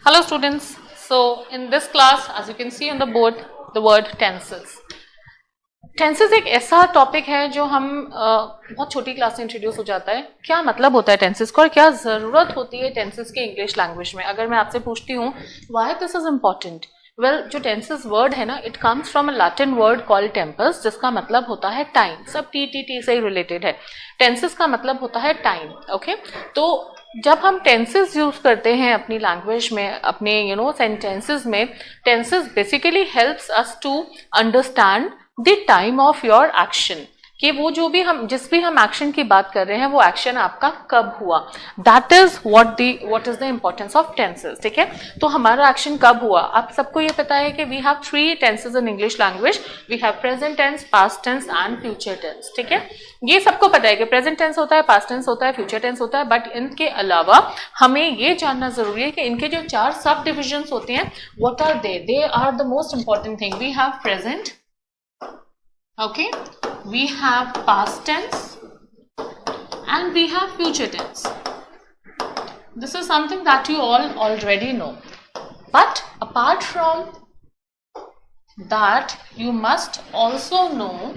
Hello students, so in this class as you can see on the board the word tenses. Tenses एक ऐसा topic है जो हम बहुत छोटी क्लास से इंट्रोड्यूस हो जाता है. क्या मतलब होता है टेंसेस का और क्या ज़रूरत होती है टेंसेस के इंग्लिश लैंग्वेज में. अगर मैं आपसे पूछती हूँ why this is important, well जो टेंसेस वर्ड है ना, it comes from a Latin word called Tempest, जिसका मतलब होता है टाइम. सब टी से ही रिलेटेड है. टेंसेस का मतलब होता है टाइम. ओके, तो जब हम टेंसेस यूज करते हैं अपनी लैंग्वेज में, अपने सेंटेंसेस में, tenses basically helps us to understand the time of your action, कि वो जो भी जिस भी हम एक्शन की बात कर रहे हैं वो एक्शन आपका कब हुआ. That is what is the importance of tenses. ठीक है, तो हमारा एक्शन कब हुआ. आप सबको ये पता है कि we have 3 tenses in English language. We have present tense, past tense and future tense. ठीक है, ये सबको पता है कि प्रेजेंट टेंस होता है, पास्ट टेंस होता है, फ्यूचर टेंस होता है. बट इनके अलावा हमें ये जानना जरूरी है कि इनके जो 4 सब डिविजन्स होते हैं, what are they are the most important thing. We have present, okay, we have past tense and we have future tense. This is something that you all already know, but apart from that you must also know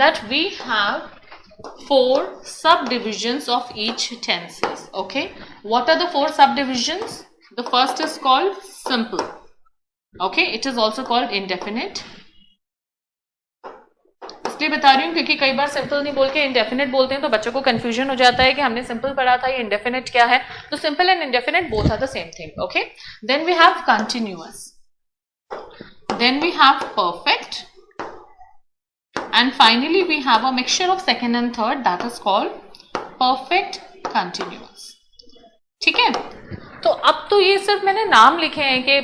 that we have 4 subdivisions of each tenses. Okay, what are the 4 subdivisions? The first is called simple. Okay, it is also called indefinite. इसलिए बता रही हूँ क्योंकि कई बार simple नहीं बोल के indefinite बोलते हैं तो बच्चों को कंफ्यूजन हो जाता है कि हमने सिंपल पढ़ा था, ये इंडेफिनेट क्या है. तो simple and indefinite both are the same thing. Okay, then we have continuous, then we have perfect, and finally we have a mixture of second and third, that is called perfect continuous. ठीक है, तो अब तो ये सिर्फ मैंने नाम लिखे हैं कि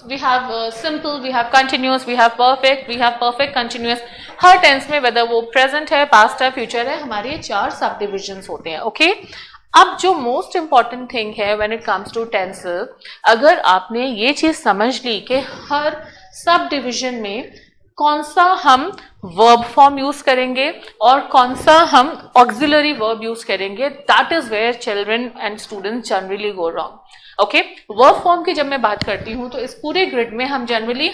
we have simple, we have continuous, we have perfect continuous. हर टेंस में वेदर वो प्रेजेंट है, पास्ट है, फ्यूचर है, हमारे ये 4 सब डिविजन्स होते हैं. ओके, अब जो मोस्ट इंपॉर्टेंट थिंग है when it comes to tenses, अगर आपने ये चीज समझ ली कि हर सब डिविजन में कौन सा हम वर्ब फॉर्म यूज करेंगे और कौन सा हम ऑक्सिलरी वर्ब यूज करेंगे, that is where children and students generally go wrong. Okay, verb form की जब मैं बात करती हूं तो इस पूरे ग्रिड में हम जनरली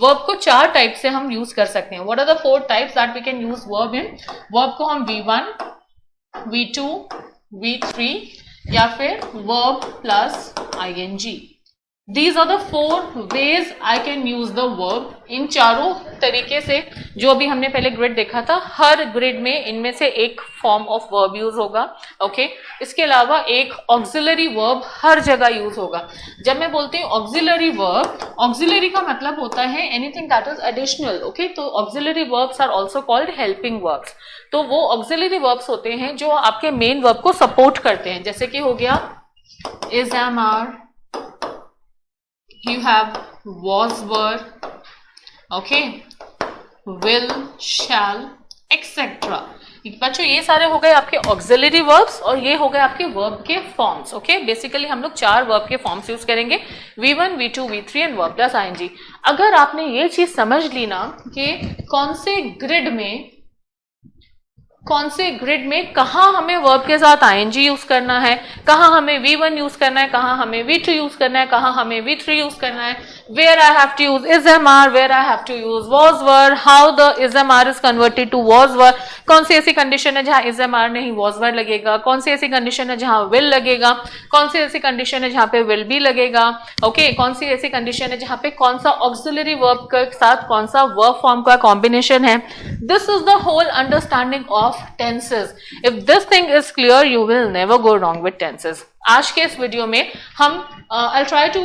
वर्ब को 4 टाइप से हम यूज कर सकते हैं. What are the 4 types that we can use verb in? Verb को हम V1, V2, V3 या फिर verb plus ING. These are the 4 ways I can use the verb. इन चारों तरीके से जो अभी हमने पहले ग्रिड देखा था, हर ग्रिड में इनमें से एक फॉर्म ऑफ वर्ब यूज होगा. ओके, इसके अलावा एक ऑक्सिलरी वर्ब हर जगह यूज होगा. जब मैं बोलती हूँ ऑक्सिलरी वर्ब, ऑक्सिलरी का मतलब होता है anything that is additional. Okay, तो auxiliary verbs are also called helping verbs. तो वो ऑक्सिलरी वर्ब्स होते हैं जो आपके मेन वर्ब को सपोर्ट करते हैं. जैसे कि हो गया is, am, are, you have was, were, okay, will, shall, etc. बच्चों ये सारे हो गए आपके ऑक्सिलरी वर्ब्स और ये हो गए आपके वर्ब के फॉर्म्स. ओके, बेसिकली हम लोग 4 वर्ब के फॉर्म्स यूज करेंगे, V1, V2, V3 and verb plus ING. अगर आपने ये चीज समझ ली ना कि कौन से ग्रिड में कहाँ हमें वर्ब के साथ ING यूज करना है, कहाँ हमें V1 यूज करना है, कहाँ हमें V2 यूज करना है, कहाँ हमें V3 यूज करना है, where I have to use is, MR, where I have to use was, were, how the is, MR is converted to was, were, कौन सी ऐसी कंडीशन है जहाँ is, MR नहीं was, were लगेगा, कौन सी ऐसी कंडीशन है जहाँ will लगेगा, कौन सी ऐसी कंडीशन है जहाँ पे will be लगेगा. ओके, कौन सी ऐसी कंडीशन है जहाँ पे कौन सा ऑक्सिलरी वर्ब के साथ कौन सा वर्ब फॉर्म का कॉम्बिनेशन है. This is the whole understanding of tenses. If this thing is clear, you will never go wrong with tenses. आज के इस वीडियो में हम I'll try to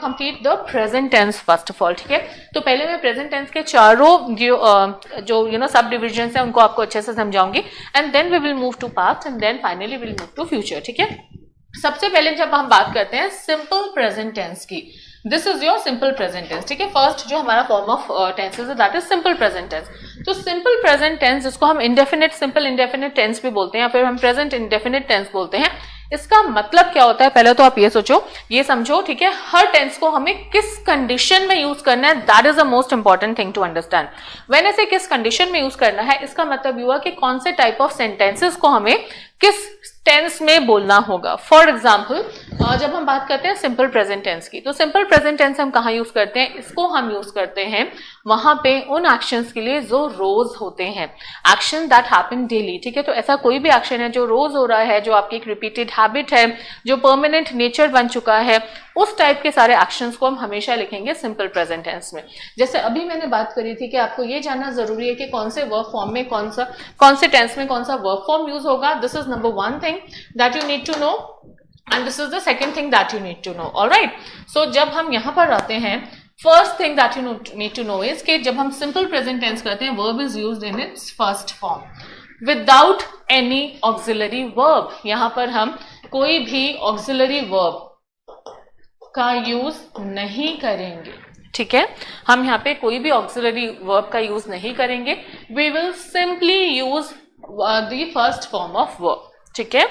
complete the present tense first of all. ठीक है, तो पहले मैं present tense के चारों जो सब डिविजन्स हैं उनको आपको अच्छे से समझाऊंगी and then we will move to past and then finally we'll move to future. ठीक है, सबसे पहले जब हम बात करते हैं सिंपल प्रेजेंट टेंस की, this is your simple present tense. ठीक है, फर्स्ट जो हमारा फॉर्म ऑफ टेंसेस है that is simple present tense. तो सिंपल प्रेजेंट टेंस, जिसको हम इंडेफिनिट, सिंपल इंडेफिनिट टेंस भी बोलते हैं या फिर हम प्रेजेंट इंडेफिनिट टेंस बोलते हैं, इसका मतलब क्या होता है पहले तो आप ये सोचो, ये समझो. ठीक है, हर टेंस को हमें किस कंडीशन में यूज करना है, that is the most important thing to understand. When ऐसे किस कंडीशन में यूज करना है, इसका मतलब हुआ कि कौन से टाइप ऑफ सेंटेंसेस को हमें किस टेंस में बोलना होगा। फॉर एग्जाम्पल जब हम बात करते हैं सिंपल प्रेजेंट टेंस की, तो सिंपल प्रेजेंट टेंस हम कहाँ यूज करते हैं? इसको हम यूज करते हैं वहां पे उन एक्शंस के लिए जो रोज होते हैं, एक्शन दैट हैपन डेली। ठीक है, तो ऐसा कोई भी एक्शन है जो रोज हो रहा है, जो आपकी एक रिपीटेड हैबिट है, जो परमानेंट नेचर बन चुका है, उस टाइप के सारे एक्शंस को हम हमेशा लिखेंगे सिंपल प्रेजेंट टेंस में। जैसे अभी मैंने बात करी थी कि आपको ये जानना जरूरी है कि कौन से वर्ब फॉर्म में कौन से टेंस में कौन सा वर्ब फॉर्म यूज होगा। This is number one thing that you need to know, and this is the second thing that you need to know. all right, so जब हम यहाँ पर आते हैं, first thing that you need to know is कि जब हम simple present tense करते हैं, verb is used in its first form without any auxiliary verb. यहाँ पर हम कोई भी auxiliary verb का यूज नहीं करेंगे। ठीक है, हम यहाँ पे कोई भी auxiliary verb का यूज नहीं करेंगे। we will simply use the first form of verb. ठीक है,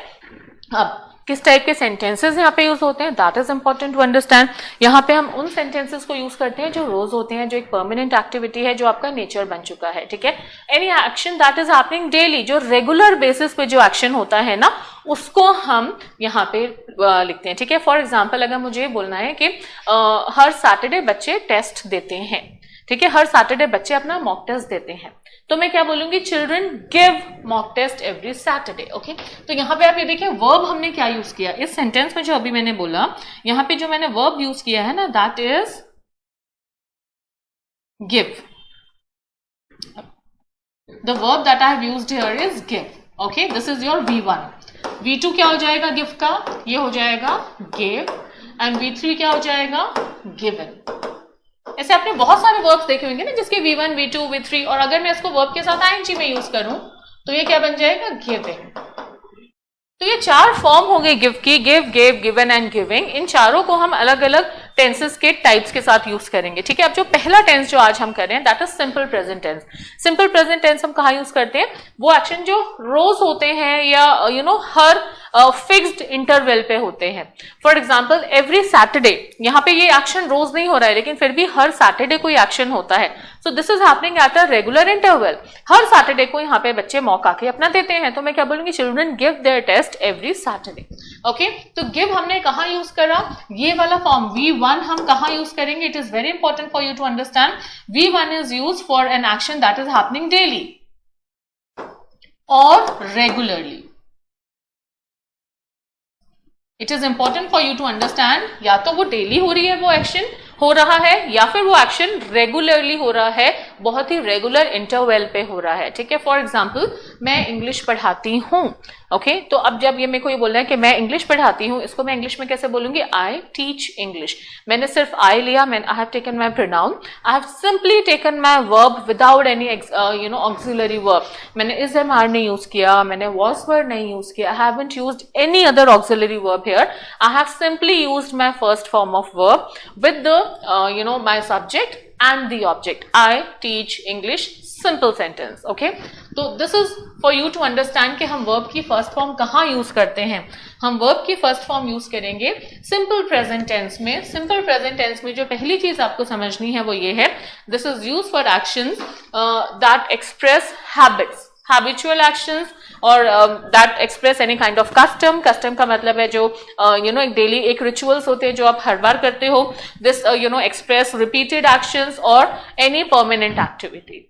अब किस टाइप के सेंटेंसेस यहाँ पे यूज होते हैं, that is important to understand. यहाँ पे हम उन सेंटेंसेस को यूज करते हैं जो रोज होते हैं, जो एक परमानेंट एक्टिविटी है, जो आपका नेचर बन चुका है। ठीक है, any action that is happening daily, जो रेगुलर बेसिस पे जो एक्शन होता है ना, उसको हम यहाँ पे लिखते हैं। ठीक है, फॉर एग्जाम्पल अगर मुझे बोलना है कि हर सैटरडे बच्चे टेस्ट देते हैं, ठीक है, हर सैटरडे बच्चे अपना मॉक टेस्ट देते हैं, तो मैं क्या बोलूंगी? Children give mock test every Saturday. Okay, तो यहाँ पे आप ये देखिए वर्ब हमने क्या यूज किया इस सेंटेंस में, जो अभी मैंने बोला, यहाँ पे जो मैंने वर्ब यूज किया है ना, that is give. The verb that I have used here is give. Okay, this is your V1। V2 क्या हो जाएगा गिव का? ये हो जाएगा गिव, एंड V3 क्या हो जाएगा? गिवन। ऐसे आपने बहुत सारे वर्ब्स देखे होंगे ना, जिसके V1, V2, V3, और अगर मैं इसको वर्ब के साथ ING में यूज करूं तो ये क्या बन जाएगा? गिविंग। तो ये चार फॉर्म हो गई गिव की, give, give, given and giving. इन चारों को हम अलग अलग टेंसेस के टाइप्स के साथ यूज करेंगे। ठीक है, अब जो पहला टेंस जो आज हम कर रहे हैं, that is simple present tense. Simple present tense हम कहाँ यूज करते हैं? वो एक्शन जो रोज होते हैं या हर फिक्स्ड इंटरवल पे होते हैं। फॉर एग्जाम्पल एवरी सैटरडे, यहाँ पे ये एक्शन रोज नहीं हो रहा है, लेकिन फिर भी हर सैटरडे कोई एक्शन होता है। So this is happening at a regular interval. Her Saturday को यहाँ पे बच्चे मौका के अपना देते हैं, तो मैं क्या बोलूंगी? Children give their test every Saturday. Okay, तो गिव हमने कहाँ यूज करा? ये वाला फॉर्म V1 हम कहाँ यूज करेंगे? It is very important for you to understand. V1 is use for an action that is happening daily और regularly. It is important for you to understand, या तो वो डेली हो रही है, वो एक्शन हो रहा है, या फिर वो एक्शन रेगुलरली हो रहा है, बहुत ही रेगुलर इंटरवल पे हो रहा है। ठीक है, फॉर एग्जाम्पल मैं इंग्लिश पढ़ाती हूँ। ओके, तो अब जब ये मेरे को ये बोल रहा है कि मैं इंग्लिश पढ़ाती हूँ, इसको मैं इंग्लिश में कैसे बोलूंगी? आई टीच इंग्लिश। मैंने सिर्फ आई लिया, I have taken my pronoun, I have simply taken my verb without any auxiliary verb. मैंने इज एम आर नहीं यूज किया, मैंने वॉज वर्ड नहीं यूज किया, I haven't used any other auxiliary verb here. I have simply used my first form of verb with the my subject and the object. I teach English, simple sentence. Okay, तो this is for you to understand कि हम verb की first form कहाँ use करते हैं। हम verb की first form use करेंगे simple present tense में। simple present tense में जो पहली चीज आपको समझनी है वो ये है, this is used for actions that express habits, habitual actions or that express any kind of custom. custom का मतलब है जो एक डेली एक रिचुअल्स होते हैं जो आप हर बार करते हो। this express repeated actions or any permanent activity.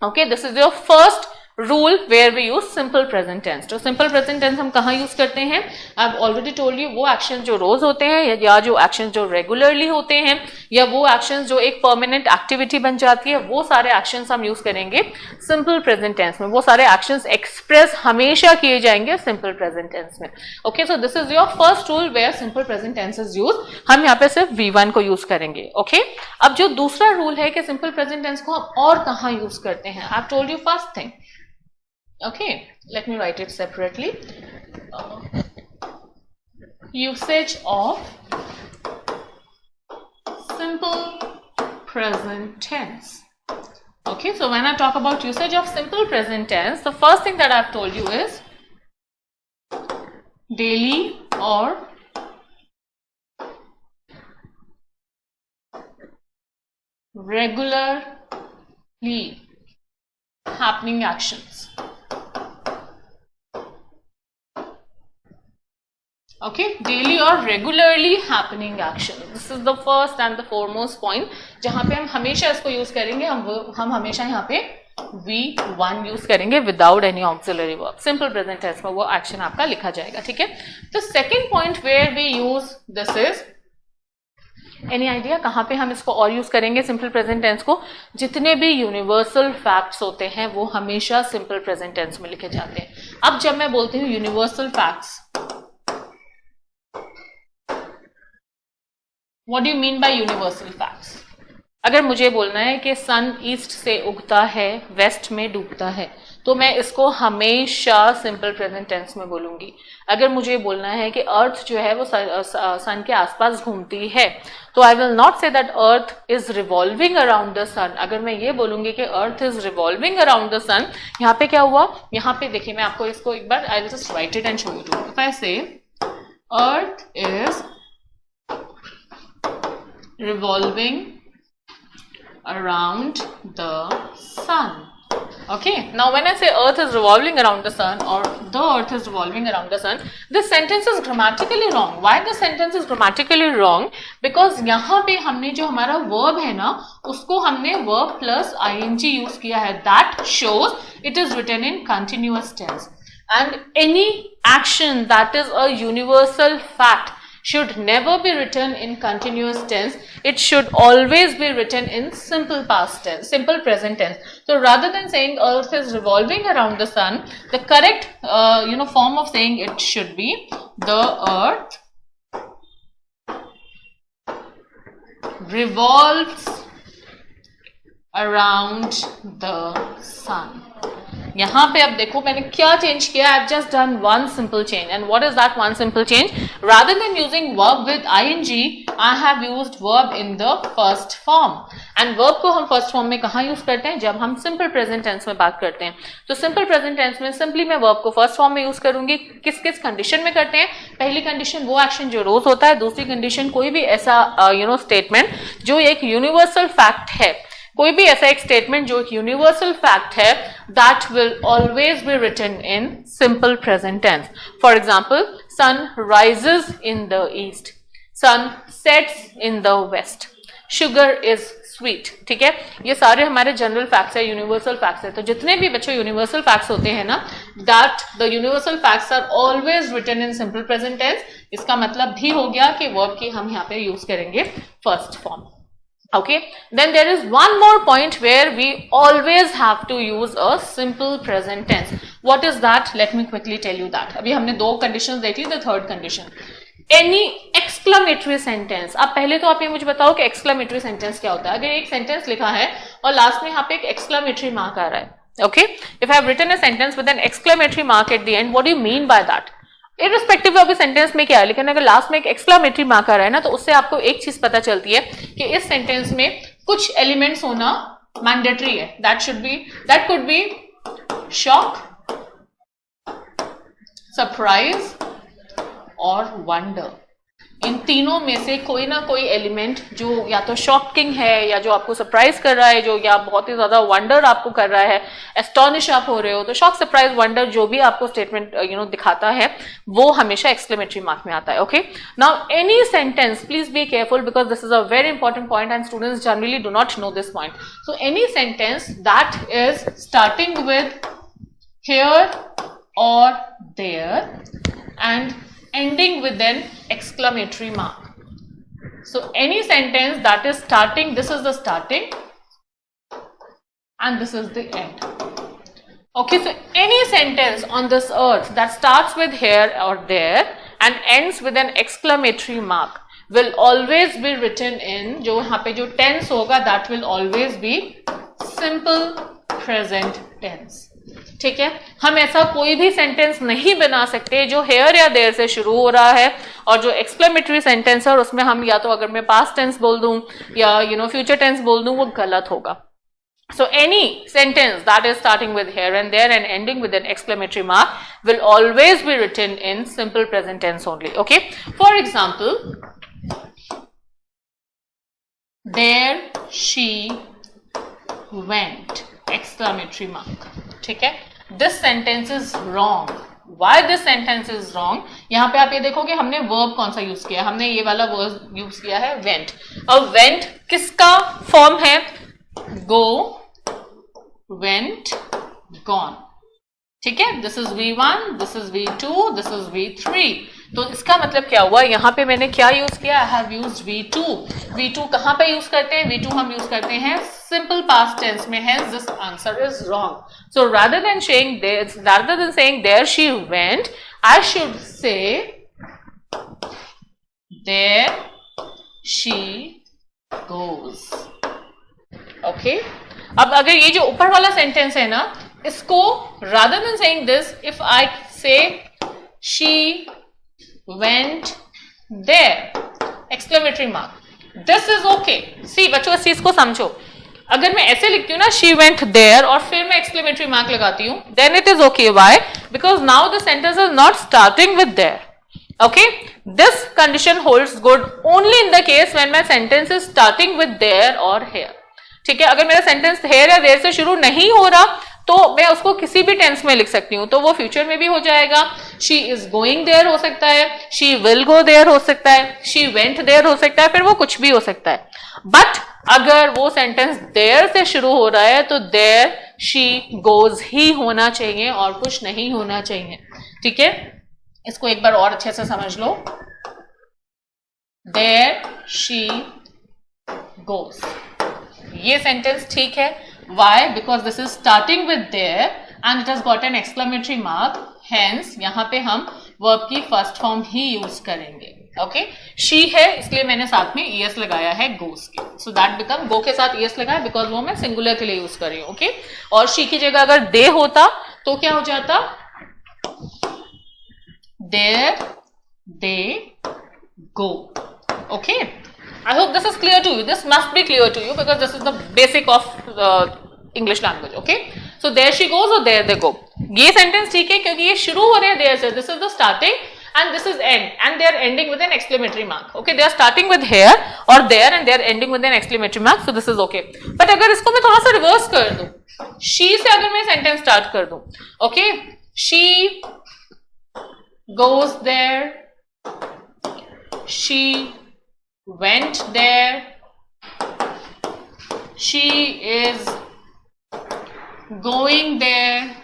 okay, this is your first rule where we use simple present tense. तो simple present tense हम कहाँ यूज करते हैं? I've already told you, वो एक्शन जो रोज होते हैं या जो एक्शन जो रेगुलरली होते हैं या वो एक्शन जो एक परमानेंट एक्टिविटी बन जाती है, वो सारे एक्शंस हम यूज करेंगे सिंपल प्रेजेंट टेंस में। वो सारे एक्शंस एक्सप्रेस हमेशा किए जाएंगे सिंपल प्रेजेंट टेंस में। Okay, so this is your first rule where simple present tense is use. हम यहाँ पे सिर्फ V1 को यूज करेंगे। ओके, अब जो दूसरा रूल है कि सिंपल प्रेजेंट टेंस को हम और कहाँ यूज करते हैं, I've told you first thing. Okay, let me write it separately. Usage of simple present tense. Okay, so when I talk about usage of simple present tense, the first thing that I've told you is daily or regularly happening actions. Okay, daily or regularly happening action. This is the first and the foremost point. जहाँ पे हम हमेशा इसको use करेंगे, हम हमेशा यहाँ पे V1 यूज करेंगे without any auxiliary verb. Simple present tense में वो एक्शन आपका लिखा जाएगा. ठीक है. तो second point where we use this is, any idea कहाँ पे हम इसको और यूज करेंगे सिंपल प्रेजेंट टेंस को? जितने भी यूनिवर्सल फैक्ट्स होते हैं वो हमेशा सिंपल प्रेजेंट टेंस में लिखे जाते हैं. अब जब मैं बोलती हूँ universal facts, what do you mean bye universal facts? अगर मुझे बोलना है कि सन ईस्ट से उगता है, वेस्ट में डूबता है, तो मैं इसको हमेशा सिंपल प्रेजेंट टेंस में बोलूंगी. अगर मुझे बोलना है कि अर्थ जो है वो सन के आसपास घूमती है, तो I will not say that earth is revolving around the sun. अगर मैं ये बोलूंगी कि earth is revolving around the sun, यहाँ पे क्या हुआ? यहाँ पे देखिए, मैं आपको इसको एक बार I will just write it and show you too. If I say earth is revolving around the sun. Okay, now when I say earth is revolving around the sun or the earth is revolving around the sun, this sentence is grammatically wrong. Why the sentence is grammatically wrong? Because यहाँ पे हमने जो हमारा verb है ना, उसको हमने verb plus ing use किया है. That shows it is written in continuous tense. And any action that is a universal fact should never be written in continuous tense. It should always be written in simple past tense, simple present tense. So rather than saying earth is revolving around the sun, the correct form of saying it should be the earth revolves around the sun. यहाँ पे अब देखो मैंने क्या change किया. I have just done one simple change. And what is that one simple change? Rather then using verb with I N G, I have used verb in the first form. And verb को हम first form में कहाँ use करते हैं? जब हम simple present tense में बात करते हैं. तो सिंपल प्रेजेंट टेंस में सिंपली मैं वर्ब को फर्स्ट फॉर्म में यूज करूंगी. किस किस कंडीशन में करते हैं? पहली कंडीशन वो एक्शन जो रोज होता है. दूसरी कंडीशन कोई भी ऐसा स्टेटमेंट जो एक यूनिवर्सल फैक्ट है, कोई भी ऐसा एक स्टेटमेंट जो एक यूनिवर्सल फैक्ट है, that will always be written in simple present tense. For example, sun rises in the east, sun sets in the west, sugar is sweet. ठीक है, ये सारे हमारे जनरल फैक्ट्स है, यूनिवर्सल फैक्ट्स है. तो जितने भी बच्चों यूनिवर्सल फैक्ट्स होते हैं ना, that the universal facts are always written in simple present tense. इसका मतलब भी हो गया कि वर्ब की हम यहाँ पे यूज करेंगे first form. Okay, then there is one more point where we always have to use a simple present tense. What is that? Let me quickly tell you that. अभी हमने दो conditions देखी. The third condition, any exclamatory sentence. अब पहले तो आप ये मुझे बताओ कि exclamatory sentence क्या होता है. अगर एक sentence लिखा है और लास्ट में यहाँ पे एक exclamatory mark आ रहा है, okay, if I have written a sentence with an exclamatory mark at the end, what do you mean by that? Irrespective of sentence में क्या है, लेकिन अगर लास्ट में एक एक्सक्लेमेटरी मार्क आ रहा है ना, तो उससे आपको एक चीज पता चलती है कि इस सेंटेंस में कुछ एलिमेंट्स होना मैंडेटरी है. That could be shock, surprise और वंडर. इन तीनों में से कोई ना कोई एलिमेंट जो या तो शॉकिंग है, या जो आपको सरप्राइज कर रहा है, जो या बहुत ही ज्यादा वंडर आपको कर रहा है, एस्टॉनिश आप हो रहे हो, तो शॉक, सरप्राइज, वंडर जो भी आपको स्टेटमेंट दिखाता है, वो हमेशा एक्सक्लेमेटरी मार्क में आता है. Okay, now any sentence, please be careful because this is a very important point and students generally do not know this point. So any sentence that is starting with here और there and ending with an exclamatory mark. So any sentence that is starting, this is the starting and this is the end. Okay, so any sentence on this earth that starts with here or there and ends with an exclamatory mark will always be written in, जो यहाँ पे जो tense होगा, that will always be simple present tense. ठीक है, हम ऐसा कोई भी सेंटेंस नहीं बना सकते जो हेयर या देयर से शुरू हो रहा है और जो एक्सक्लेमेटरी सेंटेंस है और उसमें हम या तो अगर मैं पास्ट टेंस बोल दूं या फ्यूचर टेंस बोल दूं, वो गलत होगा. So any sentence that is starting with here and there and ending with an exclamatory mark will always be written in simple present tense only. Okay, for example, there she went, exclamatory mark. ठीक है, this sentence is wrong. Why this sentence is wrong? यहाँ पे आप ये देखोगे हमने verb कौन सा यूज किया, हमने ये वाला verb यूज किया है went. अब went किसका फॉर्म है? Go, went, gone. ठीक है, this is V1, this is V2, this is V3. तो इसका मतलब क्या हुआ, यहाँ पे मैंने क्या यूज किया? I have used V2. V2 कहाँ पे यूज करते हैं? V2 हम यूज करते हैं सिंपल पास्ट टेंस में, hence this answer is wrong. So rather than saying there she went, I should say there she goes. Okay? अब अगर ये जो ऊपर वाला सेंटेंस है ना, इसको rather than saying this, if I say she went there, exclamatory mark, this is okay. See बच्चों इस चीज को समझो, अगर मैं ऐसे लिखती हूँ ना she went there और फिर मैं exclamatory mark लगाती हूँ, then it is okay. Why? Because now the sentence is not starting with there. Okay, this condition holds good only in the case when my sentence is starting with there or here. ठीक है, अगर मेरा sentence here या there से शुरू नहीं हो रहा तो मैं उसको किसी भी टेंस में लिख सकती हूँ, तो वो फ्यूचर में भी हो जाएगा. शी इज गोइंग देयर हो सकता है, शी विल गो देयर हो सकता है, शी वेंट देयर हो सकता है, फिर वो कुछ भी हो सकता है. बट अगर वो सेंटेंस देयर से शुरू हो रहा है तो देयर शी गोज ही होना चाहिए और कुछ नहीं होना चाहिए. ठीक है, इसको एक बार और अच्छे से समझ लो. देयर शी गोज, ये सेंटेंस ठीक है. Why? Because this is starting with there and it has got an exclamatory mark. Hence, यहाँ पे हम verb की first form ही use करेंगे. Okay? She है इसलिए मैंने साथ में es लगाया है goes के. So that become go के साथ es लगाया because वो मैं singular के लिए use कर रही हूँ. Okay? और she की जगह अगर they होता तो क्या हो जाता? There they go. Okay? I hope this is clear to you. This must be clear to you because this is the basic of English language. Okay? So there she goes or there they go. ये sentence ठीक है क्योंकि ये शुरू हो रहे हैं there से. This is the starting and this is end and they are ending with an exclamatory mark. Okay? They are starting with here or there and they are ending with an exclamatory mark. So this is okay. But अगर इसको मैं थोड़ा सा reverse कर दूँ, she से अगर मैं sentence start कर दूँ, okay? She goes there. She went there. She is going there.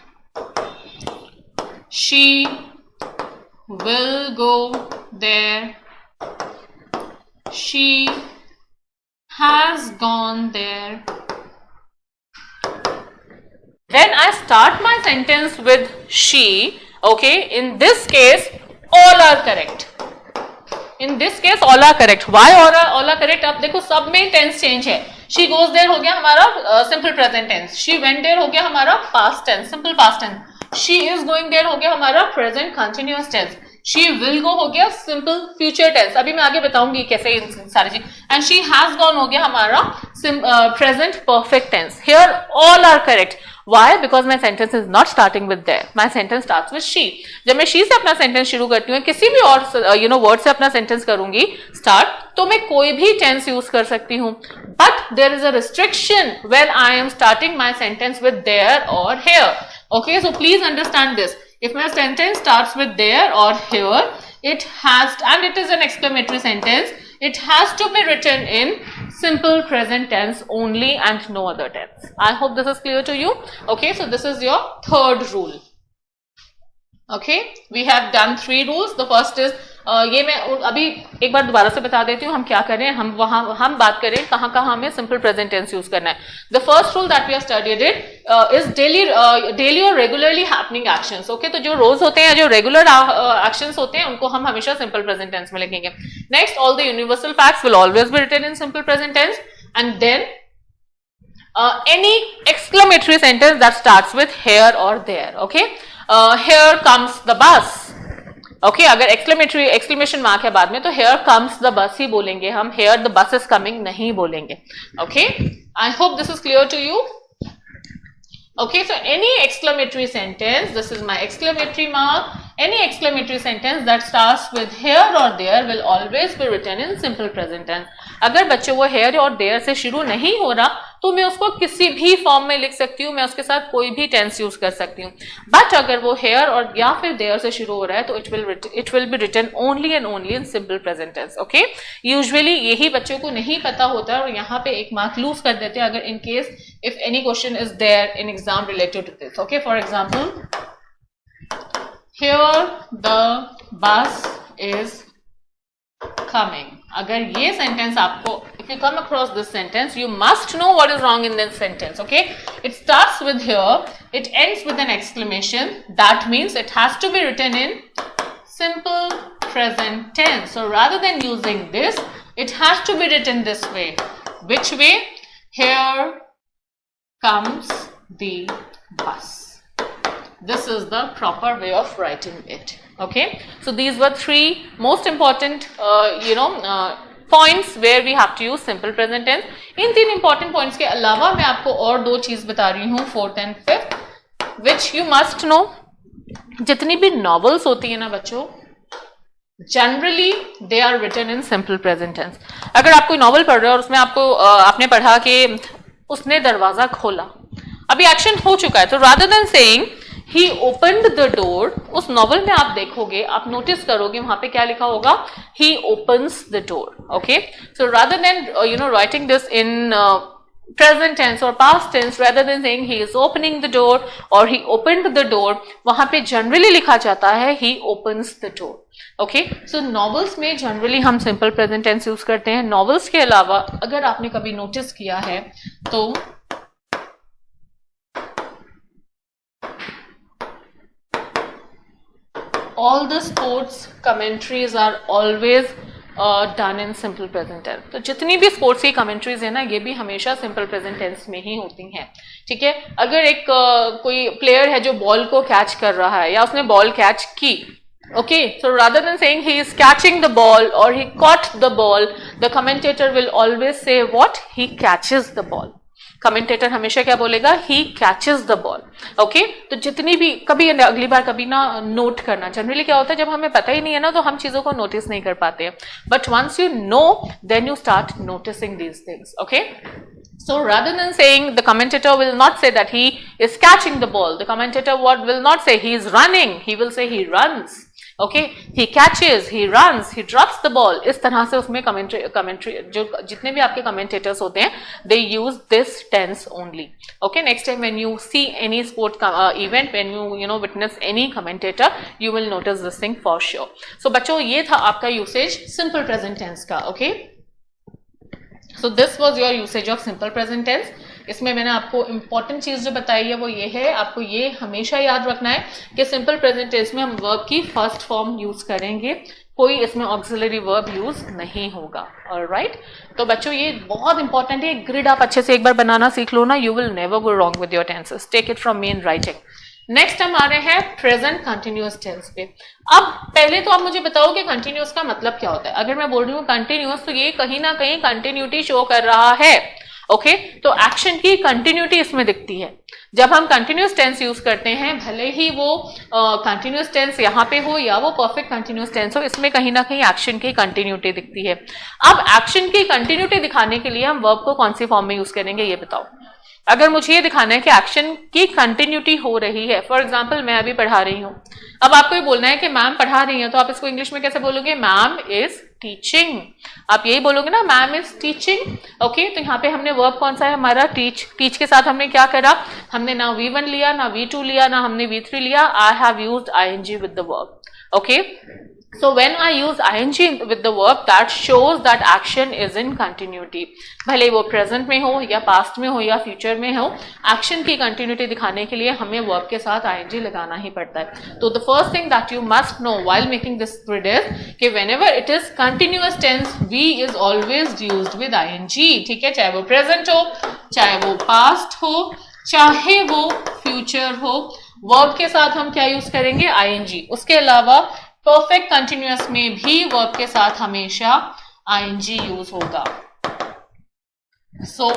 She will go there. She has gone there. When I start my sentence with she, okay, in this case all are correct. In this case all are correct. Why all are correct? आप देखो सब में tense change है. She goes there हो गया हमारा simple present tense. She went there हो गया हमारा past tense, simple past tense. She is going there हो गया हमारा present continuous tense. She will go हो गया सिंपल फ्यूचर टेंस. अभी मैं आगे बताऊंगी कैसे इन सारी चीज. And she has gone हो गया हमारा present perfect tense. Here all are correct. Why? Because my sentence is not starting with there. My sentence starts with she. जब मैं she से अपना sentence शुरू करती हूँ, किसी भी और word से अपना sentence करूंगी start, तो मैं कोई भी tense use कर सकती हूँ. But there is a restriction when I am starting my sentence with there or here. Okay, so please understand this. If my sentence starts with there or here, it has, and it is an exclamatory sentence, it has to be written in simple present tense only and no other tense. I hope this is clear to you. Okay, so this is your third rule. Okay, we have done 3 rules. The first is ये मैं अभी एक बार दोबारा से बता देती हूँ हम क्या करें. हम बात करें कहाँ हमें simple present tense use करना है. The first rule that we have studied is daily or regularly happening actions. Okay, तो जो रोज होते हैं जो regular actions होते हैं उनको हम हमेशा simple present tense में लिखेंगे. Next, all the universal facts will always be written in simple present tense, and then any exclamatory sentence that starts with here or there. Okay, here comes the bus. Okay, अगर exclamation mark है बाद में तो here comes the bus ही बोलेंगे हम. Here the bus is coming नहीं बोलेंगे. Okay, I hope this is clear to you. Okay, so any exclamatory sentence, this is my exclamatory mark, any exclamatory sentence that starts with here or there will always be written in simple present tense. अगर बच्चों वो here और there से शुरू नहीं हो रहा तो मैं उसको किसी भी फॉर्म में लिख सकती हूँ, मैं उसके साथ कोई भी टेंस यूज कर सकती हूँ। बट अगर वो हेयर और या फिर देयर से शुरू हो रहा है तो it will be written only and only in simple present tense. Okay, usually यही बच्चों को नहीं पता होता है और यहाँ पे एक मार्क लूज कर देते हैं अगर in case if any question is there in exam related to this. Okay, for example, here the bus is coming. अगर ये सेंटेंस आपको, if you come across this sentence, you must know what is wrong in this sentence. Okay, it starts with here, it ends with an exclamation. That means it has to be written in simple present tense. So rather than using this, it has to be written this way. Which way? Here comes the bus. This is the proper way of writing it. Okay, so these were three most important points where we have to use simple present tense. इन तीन important points के अलावा मैं आपको और दो चीज बता रही हूँ, fourth and fifth, which you must know. जितनी भी novels होती है ना बच्चों, generally they are written in simple present tense. अगर आप कोई novel पढ़ रहे हो और उसमें आपने पढ़ा कि उसने दरवाजा खोला, अभी एक्शन हो चुका है, तो rather than saying he opened the door, उस नॉवल में आप देखोगे, आप नोटिस करोगे वहां पे क्या लिखा होगा, he opens the door. Okay, so rather than writing this in present tense or past tense, rather than saying he is opening the door or he opened the door, वहां पे जनरली लिखा जाता है he opens the door. Okay, so novels में generally हम simple present tense use करते हैं. Novels के अलावा अगर आपने कभी नोटिस किया है तो all the sports commentaries are always done in simple present tense. तो जितनी भी स्पोर्ट्स की कमेंट्रीज है ना, ये भी हमेशा सिंपल प्रेजेंट टेंस में ही होती हैं. ठीक है, अगर एक कोई प्लेयर है जो बॉल को कैच कर रहा है या उसने बॉल कैच की, okay, so rather than saying he is catching the ball or he caught the ball, the commentator will always say what? He catches the ball. Commentator हमेशा क्या बोलेगा? he catches the ball. Okay, तो जितनी भी, कभी अगली बार कभी ना नोट करना. जनरली क्या होता है, जब हमें पता ही नहीं है ना तो हम चीजों को नोटिस नहीं कर पाते हैं, but once you know then you start noticing these things. Okay, so rather than saying, the commentator will not say that he is catching the ball, the commentator will not say he is running, he will say he runs. Okay, he catches, he runs, he drops the ball. इस तरह से उसमें commentary जो जितने भी आपके commentators होते हैं, they use this tense only. Okay, next time when you see any sport event, when you witness any commentator, you will notice this thing for sure. So बच्चों, ये था आपका usage simple present tense का. Okay, so this was your usage of simple present tense. इसमें मैंने आपको important चीज जो बताई है वो ये है, आपको ये हमेशा याद रखना है कि सिंपल प्रेजेंट टेंस में हम वर्ब की फर्स्ट फॉर्म यूज करेंगे, कोई इसमें ऑक्सिलरी वर्ब यूज नहीं होगा. ऑलराइट, तो बच्चों ये बहुत इंपॉर्टेंट है. ग्रिड आप अच्छे से एक बार बनाना सीख लो ना, you will never go wrong with your tenses. Take it from me in writing. Next हम आ रहे हैं प्रेजेंट कंटिन्यूअस टेंस पे. अब पहले तो आप मुझे बताओ कि कंटिन्यूअस का मतलब क्या होता है. अगर मैं बोल रही हूँ कंटिन्यूअस, तो ये कहीं ना कहीं कंटिन्यूटी शो कर रहा है. ओके, तो एक्शन की कंटिन्यूटी इसमें दिखती है. जब हम कंटिन्यूअस टेंस यूज करते हैं, भले ही वो कंटिन्यूअस टेंस यहाँ पे हो या वो परफेक्ट कंटिन्यूअस टेंस हो, इसमें कहीं ना कहीं एक्शन की कंटिन्यूटी दिखती है. अब एक्शन की कंटिन्यूटी दिखाने के लिए हम वर्ब को कौन सी फॉर्म में यूज करेंगे, ये बताओ. अगर मुझे ये दिखाना है कि एक्शन की कंटिन्यूटी हो रही है, फॉर एग्जाम्पल मैं अभी पढ़ा रही हूँ, अब आपको ये बोलना है कि मैम पढ़ा रही है, तो आप इसको इंग्लिश में कैसे बोलोगे? Ma'am is teaching. आप यही बोलोगे ना, मैम इज टीचिंग. ओके, तो यहाँ पे हमने वर्ब कौन सा है हमारा? टीच. टीच के साथ हमने क्या करा? हमने ना V1 लिया, ना V2 लिया, ना हमने V3 लिया. आई have used ing with the verb. Okay, so when I use ing with the verb, that shows that action is in continuity. भले वो प्रेजेंट में हो या पास्ट में हो या फ्यूचर में हो, एक्शन की कंटिन्यूटी दिखाने के लिए हमें वर्ब के साथ ing लगाना ही पड़ता है. तो the first thing that you must know while making this grid is कि whenever it is continuous tense, V is always used with ing. ठीक है, चाहे वो प्रेजेंट हो, चाहे वो पास्ट हो, चाहे वो फ्यूचर हो, वर्ब के साथ हम क्या यूज करेंगे? ing. उसके अलावा परफेक्ट कंटिन्यूअस में भी वर्ब के साथ हमेशा ing यूज होगा. So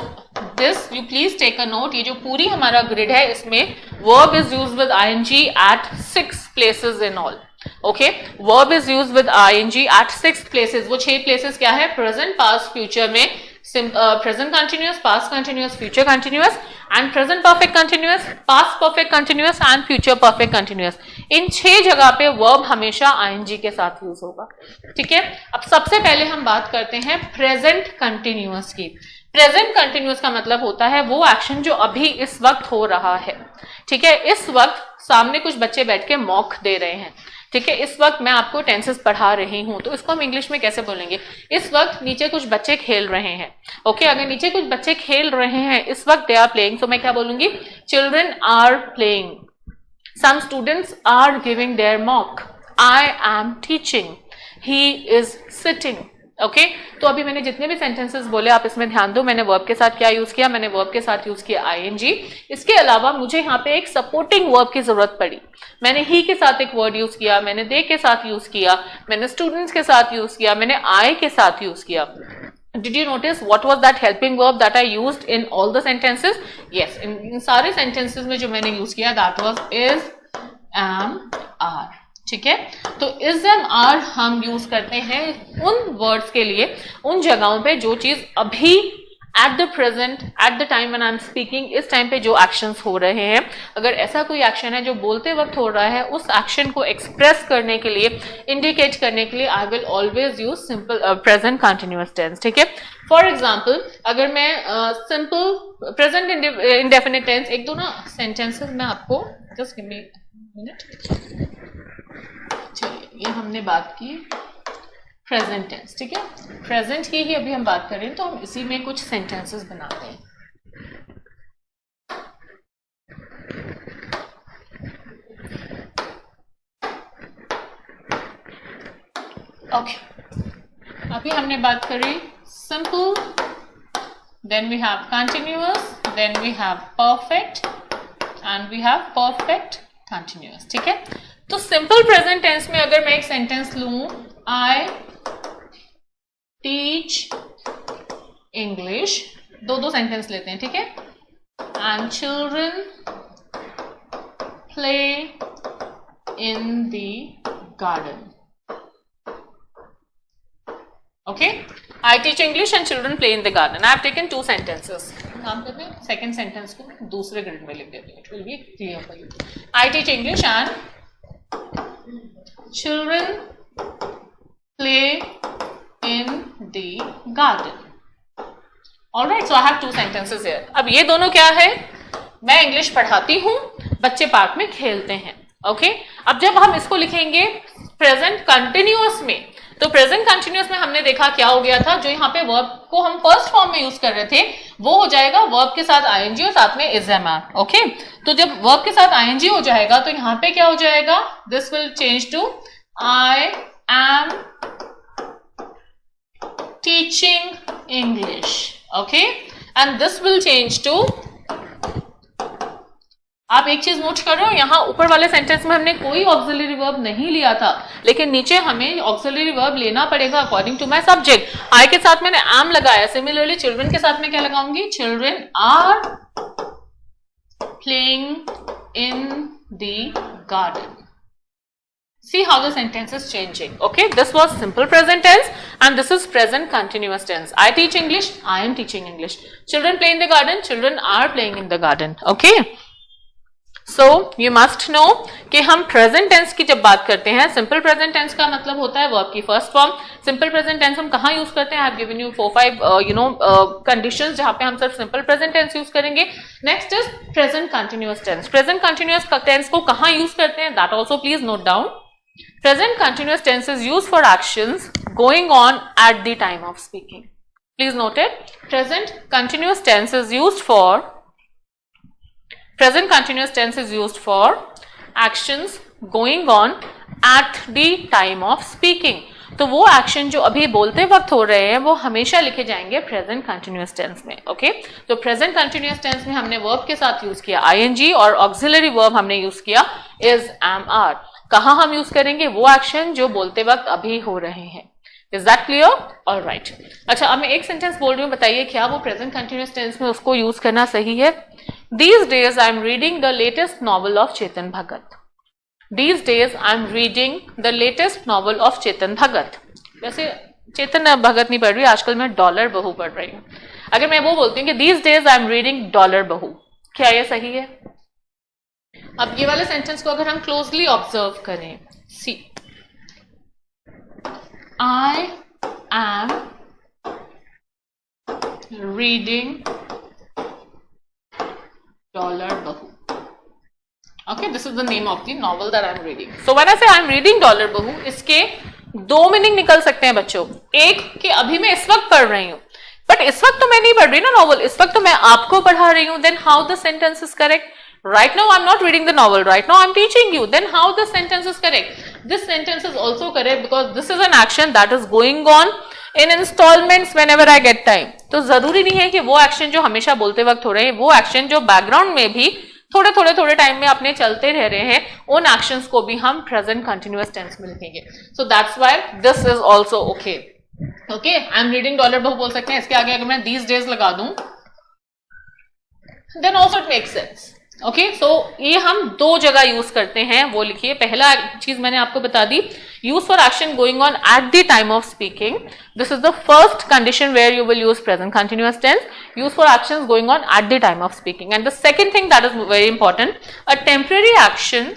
this you please take a note. ये जो पूरी हमारा ग्रिड है, इसमें verb is use with ing at 6 places in all. Okay, verb is use with ing at 6 places. वो 6 प्लेसेस क्या है? प्रेजेंट, पास्ट, फ्यूचर में present continuous, past continuous, future continuous and present perfect continuous, past perfect continuous and future perfect continuous. इन 6 जगह पे verb हमेशा ing के साथ use होगा. ठीक है. अब सबसे पहले हम बात करते हैं present continuous की. प्रेजेंट कंटिन्यूअस का मतलब होता है वो एक्शन जो अभी इस वक्त हो रहा है. ठीक है. इस वक्त सामने कुछ बच्चे बैठ के मॉक दे रहे हैं. ठीक है. इस वक्त मैं आपको टेंसेस पढ़ा रही हूं तो इसको हम इंग्लिश में कैसे बोलेंगे? इस वक्त नीचे कुछ बच्चे खेल रहे हैं. ओके. अगर नीचे कुछ बच्चे खेल रहे हैं इस वक्त दे आर प्लेइंग, तो मैं क्या बोलूंगी? Children are playing. Some students are giving their mock. I am teaching. He is sitting. Okay. तो अभी मैंने जितने भी सेंटेंसेस बोले आप इसमें ध्यान दो. मैंने वर्ब के साथ क्या यूज किया? मैंने वर्ब के साथ यूज किया आईएनजी. इसके अलावा मुझे यहाँ पे एक सपोर्टिंग वर्ब की जरूरत पड़ी. मैंने ही के साथ एक वर्ड यूज किया, मैंने दे के साथ यूज किया, मैंने स्टूडेंट्स के साथ यूज किया, मैंने आई के साथ यूज किया. Did you notice what was that helping verb that I used in all the sentences? Yes, in सारे sentences में जो मैंने यूज किया that was is, am, are. ठीक है. तो इज एम आर हम यूज करते हैं उन वर्ड्स के लिए, उन जगहों पे जो चीज अभी at the present, eight the time when I am speaking, इस टाइम पे जो एक्शंस हो रहे हैं. अगर ऐसा कोई एक्शन है जो बोलते वक्त हो रहा है, उस एक्शन को एक्सप्रेस करने के लिए, इंडिकेट करने के लिए I will always use simple present continuous tense. ठीक है. फॉर एग्जाम्पल अगर मैं सिंपल प्रेजेंट इंडेफिनिट टेंस एक दो ना सेंटेंसेस में आपको, जस्ट गिव मी मिनट. चलिए, ये हमने बात की प्रेजेंट टेंस. ठीक है. प्रेजेंट की ही अभी हम बात करें तो हम इसी में कुछ सेंटेंसेस बनाते हैं. ओके. अभी हमने बात करी simple, then we have continuous, then we have perfect and we have perfect continuous. ठीक है. तो सिंपल प्रेजेंट टेंस में अगर मैं एक सेंटेंस लूं, आई टीच इंग्लिश, दो सेंटेंस लेते हैं. ठीक है. And children play in the garden. Okay. I teach English and children play in the garden. I have taken 2 sentences. काम करते हैं सेकेंड सेंटेंस को दूसरे ग्रिड में लिख देते हैं. It will B clear for you. I teach English and children play in the garden. All right, so I have 2 sentences here. अब ये दोनों क्या है? मैं इंग्लिश पढ़ाती हूँ, बच्चे पार्क में खेलते हैं. ओके. अब जब हम इसको लिखेंगे प्रेजेंट कंटिन्यूअस में, तो प्रेजेंट कंटिन्यूअस में हमने देखा क्या हो गया था, जो यहाँ पे वर्ब को हम फर्स्ट फॉर्म में यूज कर रहे थे वो हो जाएगा वर्ब के साथ आईएनजी और साथ में इज एम आर. ओके. तो जब वर्ब के साथ आईएनजी हो जाएगा तो यहाँ पे क्या हो जाएगा? This will change to I am teaching English. Okay. And this will change to, आप एक चीज नोट कर रहे हो, यहां ऊपर वाले सेंटेंस में हमने कोई ऑक्सिलरी वर्ब नहीं लिया था, लेकिन नीचे हमें ऑक्सिलरी वर्ब लेना पड़ेगा अकॉर्डिंग टू माय सब्जेक्ट. आई के साथ मैंने एम लगाया. सिमिलरली चिल्ड्रन के साथ मैं क्या लगाऊंगी? Children are playing in the garden. See how the sentence is changing. Okay, this was simple present tense and this is present continuous tense. I teach English, I am teaching English. Children play in the garden, children are playing in the garden. Okay. So you must know कि हम present tense की जब बात करते हैं, simple present tense का मतलब होता है वर्ब की first form. Simple present tense हम कहाँ यूज करते हैं? I have given you 4-5 conditions जहां पे हम सिर्फ सिंपल प्रेजेंट टेंस यूज करेंगे. Next is present continuous tense. Present continuous tense को कहाँ यूज करते हैं? That also please note down. Present continuous tense is used for actions going on at the time of speaking. Please note it. Present continuous tense is used for actions going on at the time of speaking. तो वो action जो अभी बोलते वक्त हो रहे हैं वो हमेशा लिखे जाएंगे प्रेजेंट कंटिन्यूअस टेंस में. ओके. तो प्रेजेंट कंटिन्यूअस टेंस में हमने वर्ब के साथ यूज किया आईएनजी और ऑक्सिलरी वर्ब हमने यूज किया इज, एम, आर. कहाँ हम यूज करेंगे? वो एक्शन जो बोलते वक्त अभी हो रहे हैं. Is that clear? All right. अच्छा, अब मैं एक सेंटेंस बोल रही हूँ, बताइए क्या वो प्रेजेंट कंटिन्यूअस टेंस में उसको यूज करना सही है? These days I am reading the latest novel of Chetan Bhagat. These days I am reading the latest novel of Chetan Bhagat. वैसे चेतन भगत नहीं पढ़ रही, आजकल मैं डॉलर बहू पढ़ रही हूँ। अगर मैं वो बोलती हूँ कि these days I am reading dollar बहू, क्या ये सही है? अब ये वाले सेंटेंस को अगर हम क्लोजली ऑब्जर्व करें, सी आई एम रीडिंग डॉलर बहू. Okay, this is the name of the novel that I am reading. So when I say I am reading dollar बहू, इसके दो मीनिंग निकल सकते हैं बच्चों. एक कि अभी मैं इस वक्त पढ़ रही हूँ, बट इस वक्त तो मैं नहीं पढ़ रही ना नॉवल, इस वक्त तो मैं आपको पढ़ा रही हूँ. Then how the sentence is correct? Right now I am not reading the novel, right now I am teaching you. Then how the sentence is correct? This sentence is also correct because this is an action that is going on in installments whenever I get time. तो जरूरी नहीं है कि वो action जो हमेशा बोलते वक्त हो रहे हैं, वो एक्शन जो बैकग्राउंड में भी थोड़े टाइम में अपने चलते रह रहे हैं, उन एक्शंस को भी हम प्रेजेंट कंटिन्यूअस टेंस में लिखेंगे. So that's why this is also okay. Okay, I am reading dollar बहू बोल सकते हैं. इसके आगे अगर मैं दीज डेज लगा दूं, then also it makes sense. Okay, so ये हम दो जगह यूज करते हैं, वो लिखिए. पहला चीज मैंने आपको बता दी, use for action going on at the time of speaking. This is the first condition where you will use present continuous tense. Use for action going on at the time of speaking. And the second thing that is very important, a temporary action.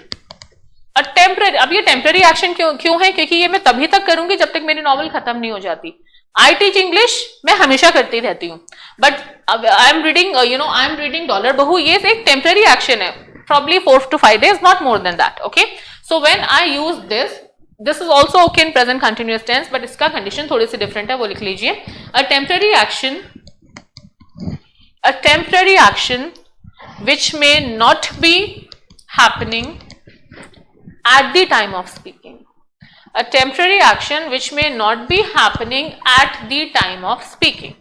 अब ये temporary action क्यों है? क्योंकि ये मैं तभी तक करूंगी जब तक मेरी नॉवल खत्म नहीं हो जाती. आई टीच इंग्लिश, मैं हमेशा करती रहती हूँ, but I am reading dollar Bahu, ये एक टेम्पररी एक्शन है, probably 4 to 5 days, not more than that. Okay, so when I use this is also okay in present continuous tense, but इसका कंडीशन थोड़ी सी डिफरेंट है, वो लिख लीजिए. A temporary action which may not be happening at the time of speaking. A temporary action which may not be happening at the time of speaking.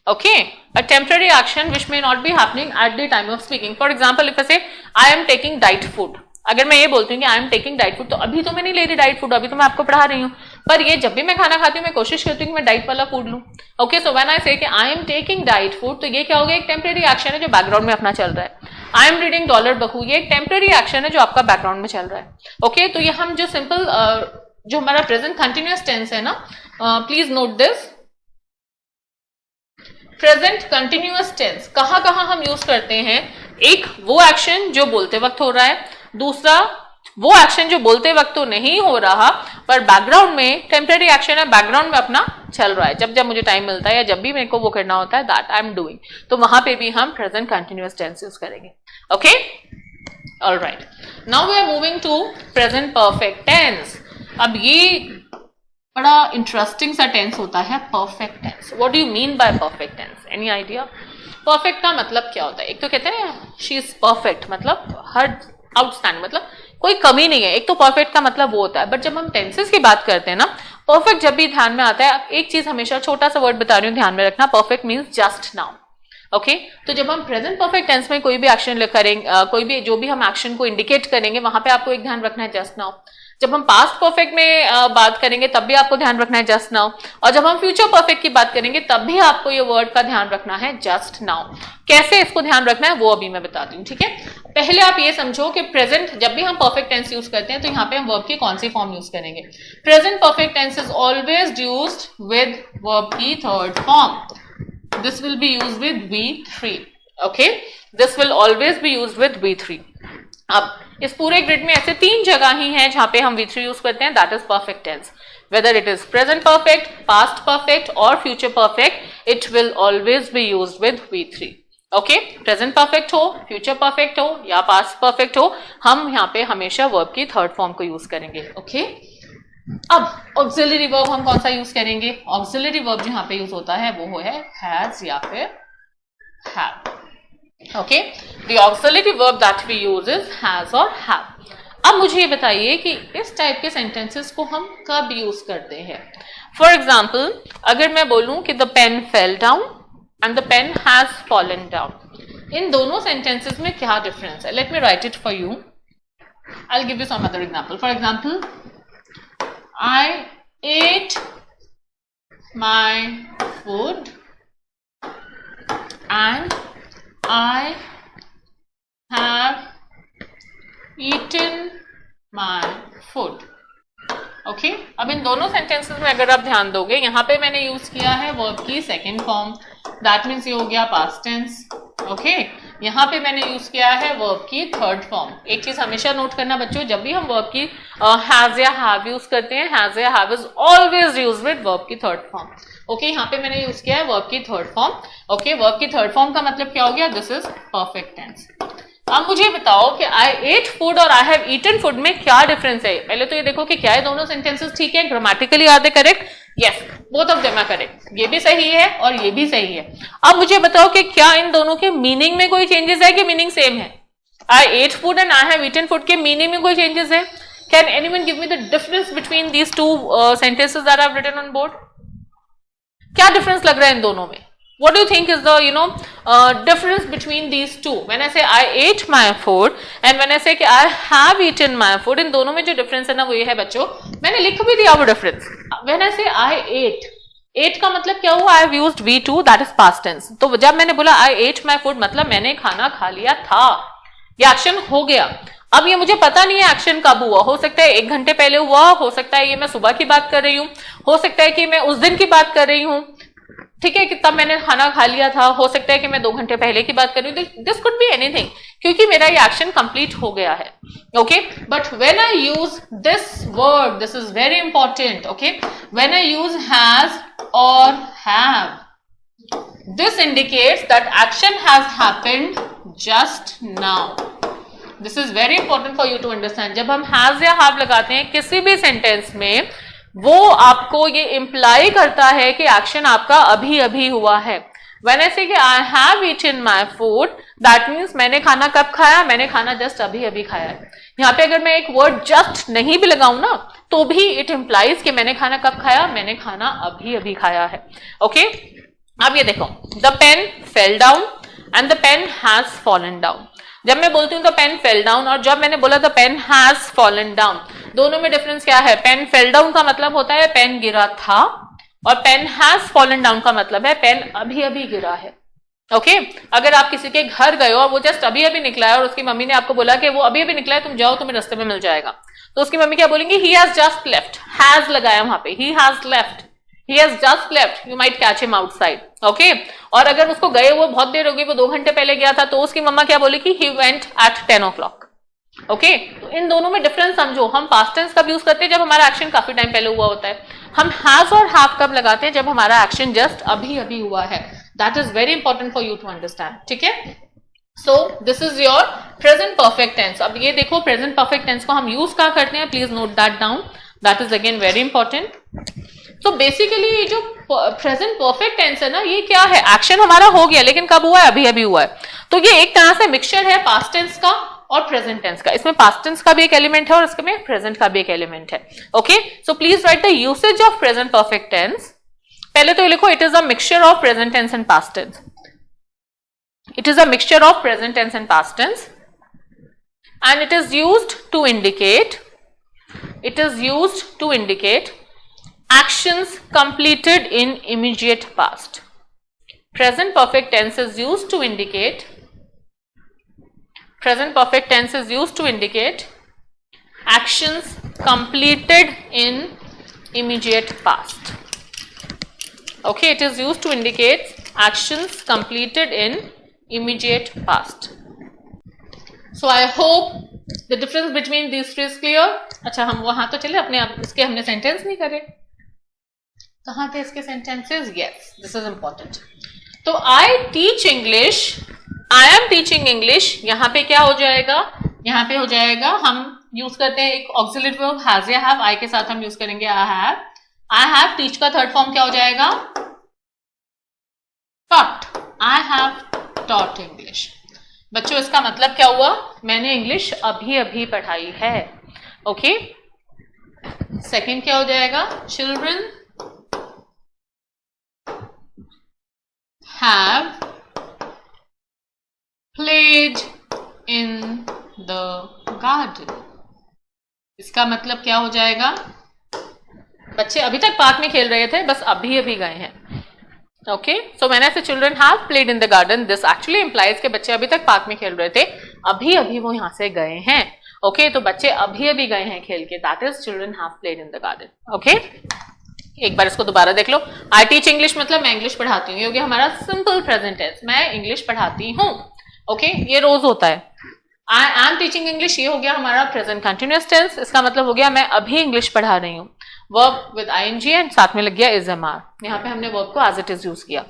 Okay, a temporary action which may not be happening at the time of speaking. For example, if I say I am taking diet food, अगर मैं ये बोलती हूँ कि I am taking diet food, तो अभी तो मैं नहीं ले रही डाइट फूड, अभी तो मैं आपको पढ़ा रही हूँ, पर ये जब भी मैं खाना खाती हूँ मैं कोशिश करती हूँ कि मैं डाइट वाला फूड लूँ. ओके, सो व्हेन आई से कि I am taking diet food, तो ये क्या हो गया? एक टेम्पररी एक्शन है जो बैकग्राउंड में अपना चल रहा है. आई एम रीडिंग डॉलर बहू, ये एक टेम्पररी एक्शन है जो आपका बैकग्राउंड में चल रहा है. ओके, तो ये हम जो सिंपल जो हमारा प्रेजेंट कंटिन्यूअस टेंस है ना, please note this. Present continuous tense कहाँ हम यूज करते हैं? एक वो एक्शन जो बोलते वक्त हो रहा है, दूसरा वो एक्शन जो बोलते वक्त तो नहीं हो रहा पर बैकग्राउंड में टेम्पररी एक्शन है, बैकग्राउंड में अपना चल रहा है. जब जब मुझे टाइम मिलता है या जब भी मेरे को वो करना होता है, दैट आई एम डूइंग, तो वहां पे भी हम प्रेजेंट कंटिन्यूअस टेंस यूज करेंगे. Okay, alright, now we are moving to present perfect tense. अब ये बड़ा इंटरेस्टिंग सा टेंस होता है, perfect tense. What do you mean by perfect tense? Any idea? Perfect का मतलब क्या होता है? एक तो कहते हैं शी इज परफेक्ट, मतलब हर आउटस्टैंडिंग, मतलब कोई कमी नहीं है. एक तो परफेक्ट का मतलब वो होता है, बट जब हम टेंसेस की बात करते हैं ना, परफेक्ट जब भी ध्यान में आता है, एक चीज हमेशा, छोटा सा वर्ड बता रही हूँ, ध्यान में रखना, perfect means just now. Okay, तो जब हम प्रेजेंट परफेक्ट टेंस में कोई भी एक्शन करेंगे, कोई भी जो भी हम एक्शन को इंडिकेट करेंगे, वहां पे आपको एक ध्यान रखना है जस्ट नाउ. जब हम पास्ट परफेक्ट में बात करेंगे तब भी आपको ध्यान रखना है जस्ट नाउ, और जब हम फ्यूचर परफेक्ट की बात करेंगे तब भी आपको ये वर्ड का ध्यान रखना है जस्ट नाउ. कैसे इसको ध्यान रखना है वो अभी मैं बताती हूँ. ठीक है, पहले आप ये समझो कि प्रेजेंट जब भी हम परफेक्ट टेंस यूज करते हैं तो यहाँ पे हम वर्ब की कौन सी फॉर्म यूज करेंगे? Present perfect tense is always used with verb की third form. This will be used with V3. Okay, this will always be used with V3. अब इस पूरे ग्रिड में ऐसे 3 जगह ही हैं जहां पे हम V3 यूज करते हैं, that is perfect tense. Whether it is present perfect, past perfect और future perfect, it will always be used with V3. Okay, present perfect हो, फ्यूचर परफेक्ट हो या पास्ट परफेक्ट हो, हम यहाँ पे हमेशा वर्ब की थर्ड फॉर्म को यूज करेंगे. ओके, अब ऑक्सिलरी वर्ब हम कौन सा यूज करेंगे? ऑक्सिलरी वर्ब जहां पे यूज होता है वो है हैज या फिर have. Okay, the auxiliary verb that we use is has or have. अब मुझे ये बताइए कि इस टाइप के सेंटेंसेस को हम कब यूज करते हैं? फॉर एग्जाम्पल, अगर मैं बोलूं कि the pen fell down and the pen has fallen down, इन दोनों सेंटेंसेस में क्या डिफरेंस है? Let me write it for you. I will give you some other example. For example, I ate my food and I have eaten my food. Okay अब इन दोनों sentences में अगर आप ध्यान दोगे, यहाँ पे मैंने यूज किया है वर्ब की सेकेंड फॉर्म, दैट मीन्स ये हो गया पास्ट टेंस। ओके यहाँ पे मैंने यूज किया है वर्ब की थर्ड फॉर्म। एक चीज हमेशा नोट करना बच्चों, जब भी हम वर्ब की हैज या हैव यूज करते हैं, हैज या have is always use with verb की थर्ड फॉर्म। ओके यहाँ पे मैंने यूज किया है वर्ब की थर्ड फॉर्म। ओके वर्ब की थर्ड फॉर्म का मतलब क्या हो गया, दिस इज परफेक्ट टेंस। अब मुझे बताओ कि आई एट फूड और आई हैव ईटन फूड में क्या डिफरेंस है। पहले तो ये देखो कि क्या ये दोनों सेंटेंसेस ठीक है, grammatically are they correct? Yes, both of them are correct. ये भी सही है और ये भी सही है। अब मुझे बताओ कि क्या इन दोनों के मीनिंग में कोई चेंजेस है कि मीनिंग सेम है? I ate food and I have eaten food के मीनिंग में कोई चेंजेस है? Can anyone give me the difference between these two sentences that I have written on board? क्या डिफरेंस लग रहा है इन दोनों में? What do you think is the difference between these two? When I say I ate my food and when I say कि I have eaten my food, इन दोनों में जो difference है ना वो ये है बच्चों, मैंने लिख भी दिया वो difference। When I say I ate का मतलब क्या हुआ? I have used V2, that is past tense। तो जब मैंने बोला I ate my food मतलब मैंने खाना खा लिया था, ये एक्शन हो गया। अब ये मुझे पता नहीं है एक्शन कब हुआ, हो सकता है 1 घंटे पहले हुआ, हो सकता है ये मैं सुबह की बात कर रही हूँ, हो सकता है कि मैं उस दिन की बात कर रही हूँ, ठीक है कि तब मैंने खाना खा लिया था, हो सकता है कि मैं 2 घंटे पहले की बात कर रही हूँ, दिस कुड बी एनीथिंग, क्योंकि मेरा ये एक्शन कंप्लीट हो गया है। Okay but when I use this word, this is very important. Okay when I use has और have, this indicates that action has happened just now. This is very important for you to understand. जब हम has या have लगाते हैं किसी भी sentence में, वो आपको ये इंप्लाई करता है कि एक्शन आपका अभी अभी हुआ है। When I say कि I have eaten my food, that means मैंने खाना कब खाया? मैंने खाना जस्ट अभी अभी खाया है। यहाँ पे अगर मैं एक वर्ड जस्ट नहीं भी लगाऊं ना, तो भी इट इंप्लाइज कि मैंने खाना कब खाया? मैंने खाना अभी अभी खाया है। ओके अब ये देखो, the pen fell down and the pen has fallen down. जब मैं बोलती हूँ द पेन फेल डाउन और जब मैंने बोला the pen has fallen down, दोनों में डिफरेंस क्या है? पेन फेल डाउन का मतलब होता है पेन गिरा था, और पेन हैज फॉलन डाउन का मतलब है पेन अभी अभी गिरा है। ओके अगर आप किसी के घर गए हो और वो जस्ट अभी अभी निकला है और उसकी मम्मी ने आपको बोला कि वो अभी अभी निकला है, तुम जाओ, तुम्हें रास्ते में मिल जाएगा, तो उसकी मम्मी क्या बोलेंगी? He has just left, has लगाया वहां पे, he has left, he has just left, you might catch him outside. Okay? और अगर उसको गए वो बहुत देर हो गई, वो 2 घंटे पहले गया था, तो उसकी मम्मा क्या बोलेगी? he went at 10 o'clock. Okay तो इन दोनों में डिफरेंस समझो। हम पास्ट टेंस कब यूज करते हैं? जब हमारा एक्शन काफी टाइम पहले हुआ होता है। हम हैज और हैव कब लगाते हैं? जब हमारा एक्शन जस्ट अभी अभी हुआ है। That is very important for you to understand. ठीक है, so this is your present perfect tense. अब ये देखो प्रेजेंट परफेक्ट टेंस को हम यूज कहाँ करते हैं? Please note that down, that is again very important. तो बेसिकली जो प्रेजेंट परफेक्ट टेंस है ना, ये क्या है? एक्शन हमारा हो गया लेकिन कब हुआ है? अभी अभी हुआ है। तो ये एक तरह से मिक्सचर है पास्ट टेंस का और प्रेजेंट टेंस का। इसमें पास्ट टेंस का भी एक एलिमेंट है और इसमें प्रेजेंट का भी एक एलिमेंट है। Okay so please write the usage of present perfect tense. पहले तो ये लिखो, it is a mixture of present tense and past tense. It is a mixture of present tense and past tense and it is used to indicate, it is used to indicate actions completed in immediate past. Present perfect tense is used to indicate, present perfect tense is used to indicate actions completed in immediate past. Okay, it is used to indicate actions completed in immediate past. So I hope the difference between these three is clear. अच्छा हम वहां तो चले, अपने आप इसके हमने sentence नहीं करे, कहाँ थे इसके sentences? Yes, this is important. तो I teach English, I am teaching English, यहाँ पे क्या हो जाएगा? यहाँ पे हो जाएगा, हम यूज करते हैं एक ऑक्सिलरी वर्ब हैज या हैव, आई के साथ हम यूज करेंगे I have. I have teach का थर्ड फॉर्म क्या हो जाएगा? Taught, I have taught English. बच्चों इसका मतलब क्या हुआ? मैंने इंग्लिश अभी अभी पढ़ाई है। ओके सेकंड क्या हो जाएगा? Children have played in the garden. इसका मतलब क्या हो जाएगा? बच्चे अभी तक पार्क में खेल रहे थे, बस अभी अभी गए हैं। ओके सो मैंने से children have played in the garden, this actually implies के बच्चे अभी तक पार्क में खेल रहे थे, अभी अभी वो यहां से गए हैं। ओके तो बच्चे अभी अभी गए हैं खेल के, that is children have played in the garden. Okay एक बार इसको दोबारा देख लो। आई टीच इंग्लिश मतलब मैं इंग्लिश पढ़ाती हूँ, ये हो गया हमारा सिंपल प्रेजेंट टेंस, मैं इंग्लिश पढ़ाती हूँ। ओके ये रोज होता है। आई एम टीचिंग इंग्लिश, ये हो गया हमारा प्रेजेंट कंटिन्यूअस टेंस, इसका मतलब हो गया मैं अभी इंग्लिश पढ़ा रही हूँ। वर्ब विद आईएनजी एंड साथ में लग गया इज एम आर, यहाँ पे हमने वर्ब को एज इट इज यूज किया।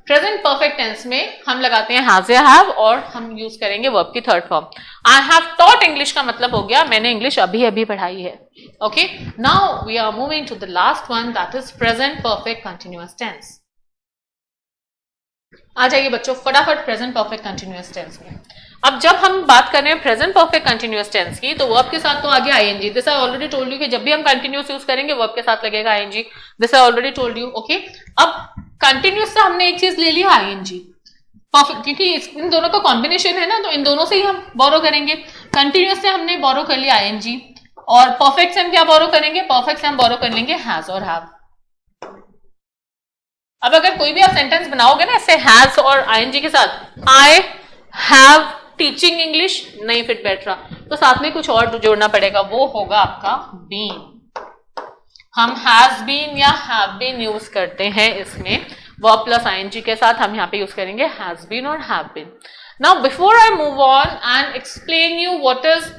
प्रेजेंट परफेक्ट टेंस में हम लगाते हैं हैज या हैव और हम यूज करेंगे वर्ब की third form. I have taught English का मतलब हो गया मैंने इंग्लिश अभी अभी पढ़ाई है। Okay now we are moving to the last one, that is present perfect continuous tense. आ जाइए बच्चों फटाफट प्रेजेंट परफेक्ट कंटिन्यूअस टेंस में। अब जब हम बात कर रहे हैं प्रेजेंट परफेक्ट कंटिन्यूअस टेंस की, तो वर्ब के साथ तो आ गया ING. This I already told you कि जब भी हम कंटिन्यूअस यूज करेंगे वर्ब के साथ लगेगा ING, this I already told you. Okay अब कंटिन्यूअस से हमने एक चीज ले लिया आईएनजी परफेक्ट, क्योंकि इन दोनों का कॉम्बिनेशन है ना, तो इन दोनों से ही हम बोरो करेंगे। कंटिन्यूअस से हमने बोरो कर लिया आईएनजी और परफेक्ट से हम क्या बोरो करेंगे, परफेक्ट से हम बोरो कर लेंगे हैज और हैव। अब अगर कोई भी आप सेंटेंस बनाओगे ना ऐसे हैज और आईएनजी के साथ, आई हैव टीचिंग इंग्लिश नहीं फिट बैठ रहा, तो साथ में कुछ और जोड़ना पड़ेगा, वो होगा आपका बीन। हम हैज बीन या हैव बीन यूज करते हैं इसमें वर्ब प्लस आईएनजी के साथ, हम यहाँ पे यूज करेंगे हैज बीन और have been. Now before I move on and explain you what is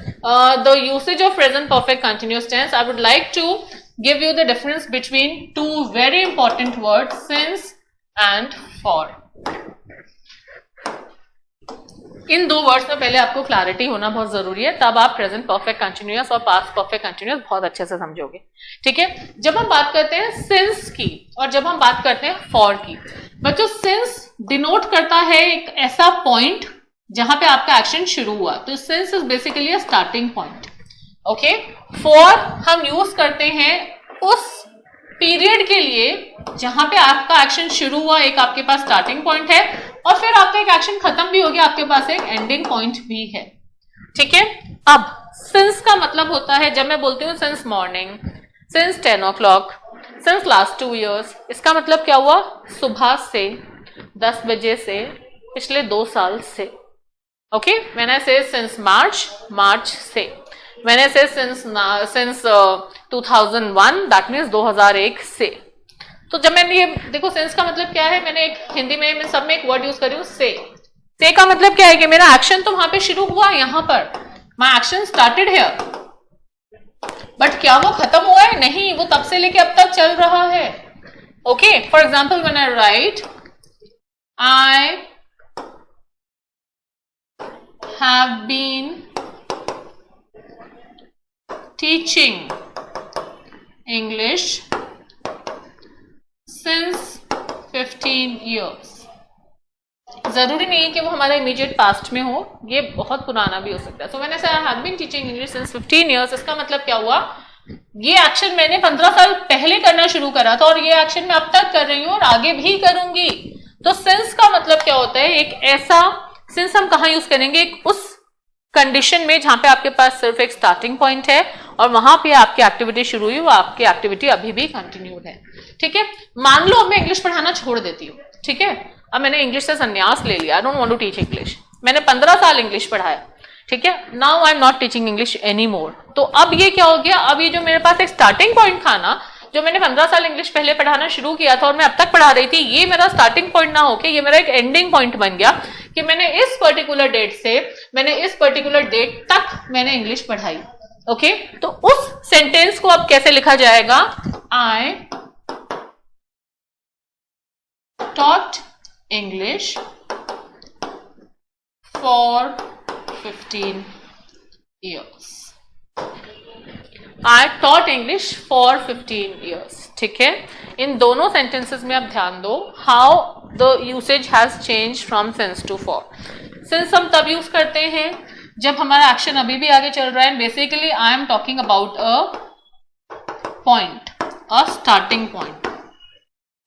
the usage of present perfect continuous tense, I would like to give you the difference between two very important words, since and for. इन दो words में पहले आपको clarity होना बहुत जरूरी है, तब आप प्रेजेंट परफेक्ट कंटिन्यूअस और पास्ट परफेक्ट कंटिन्यूअस बहुत अच्छे से समझोगे। ठीक है, जब हम बात करते हैं सिंस की और जब हम बात करते हैं फॉर की, बच्चों सिंस डिनोट करता है एक ऐसा पॉइंट जहां पे आपका एक्शन शुरू हुआ, तो since is basically a starting point. Okay for हम यूज करते हैं उस पीरियड के लिए जहां पे आपका एक्शन शुरू हुआ, एक आपके पास स्टार्टिंग पॉइंट है और फिर आपका एक एक्शन खत्म भी हो गया, आपके पास एक एंडिंग पॉइंट भी है। ठीक है, अब सिंस का मतलब होता है, जब मैं बोलती हूँ since morning, since 10 o'clock, since last 2 years, इसका मतलब क्या हुआ, सुबह से 10 बजे से पिछले 2 साल से। ओके व्हेन आई से सिंस मार्च, मार्च से, व्हेन आई से सिंस 2001, दैट मीन्स 2001 से। तो जब मैंने ये देखो सिंस का मतलब क्या है, मैंने एक हिंदी में मैं सब में एक वर्ड यूज कर रही हूँ से का मतलब क्या है कि मेरा एक्शन तो वहां पे शुरू हुआ, यहां पर my action started here, but क्या वो खत्म हुआ है, नहीं, वो तब से लेके अब तक चल रहा है। Okay for example when I write I have been teaching English since 15 years, जरूरी नहीं है कि वो हमारा इमीडिएट पास्ट में हो, ये बहुत पुराना भी हो सकता है। सो मैंने I have been teaching English since 15 years, इसका मतलब क्या हुआ, ये एक्शन मैंने 15 साल पहले करना शुरू करा था और ये एक्शन मैं अब तक कर रही हूँ और आगे भी करूंगी। तो सिंस का मतलब क्या होता है, एक ऐसा सिंस हम कहाँ यूज करेंगे, एक उस कंडीशन में जहां पे आपके पास सिर्फ एक स्टार्टिंग पॉइंट है और वहां पे आपकी एक्टिविटी शुरू हुई, वो आपकी एक्टिविटी अभी भी कंटिन्यूड है। ठीक है, मान लो अब मैं इंग्लिश पढ़ाना छोड़ देती हूँ, ठीक है, अब मैंने इंग्लिश से संन्यास ले लिया, I don't want to teach English, मैंने 15 साल इंग्लिश पढ़ाया, ठीक है, now I am not teaching English any more. तो अब ये क्या हो गया, अब ये जो मेरे पास एक स्टार्टिंग पॉइंट था ना, जो मैंने 15 साल इंग्लिश पहले पढ़ाना शुरू किया था और मैं अब तक पढ़ा रही थी, ये मेरा स्टार्टिंग पॉइंट ना होके ये मेरा एक एंडिंग पॉइंट बन गया कि मैंने इस पर्टिकुलर डेट से मैंने इस पर्टिकुलर डेट तक मैंने इंग्लिश पढ़ाई। ओके तो उस सेंटेंस को अब कैसे लिखा जाएगा, आई taught English for 15 years. I taught English for 15 years. ठीक है, इन दोनों सेंटेंसेस में आप ध्यान दो how the usage has change from since to for. Since हम तब यूज करते हैं जब हमारा एक्शन अभी भी आगे चल रहा है, basically I am talking about a point, a starting point.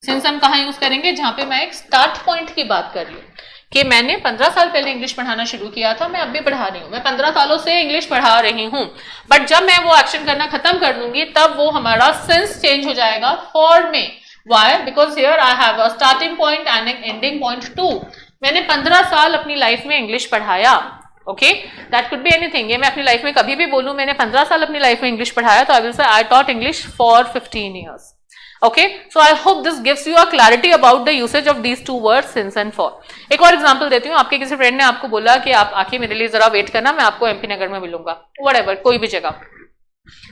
Since हम कहाँ यूज करेंगे, जहां पे मैं एक स्टार्ट पॉइंट की बात कर रही हूँ कि मैंने 15 साल पहले इंग्लिश पढ़ाना शुरू किया था, मैं अब भी पढ़ा रही हूँ, मैं 15 सालों से इंग्लिश पढ़ा रही हूँ, बट जब मैं वो एक्शन करना खत्म कर दूंगी तब वो हमारा सिंस चेंज हो जाएगा फॉर में। Why, because here I have a starting point and an ending point too. मैंने 15 साल अपनी लाइफ में इंग्लिश पढ़ाया, okay, that could be anything. ये मैं अपनी लाइफ में कभी भी बोलूं मैंने 15 साल अपनी लाइफ में इंग्लिश पढ़ाया, तो I will say I taught English for 15 years. Okay, so I hope this gives you a clarity about the usage of these two words since and for. एक और एग्जांपल देती हूँ। आपके किसी फ्रेंड ने आपको बोला कि आप आके मेरे लिए जरा वेट करना, मैं आपको एमपी नगर में मिलूंगा, व्हाटएवर, कोई भी जगह।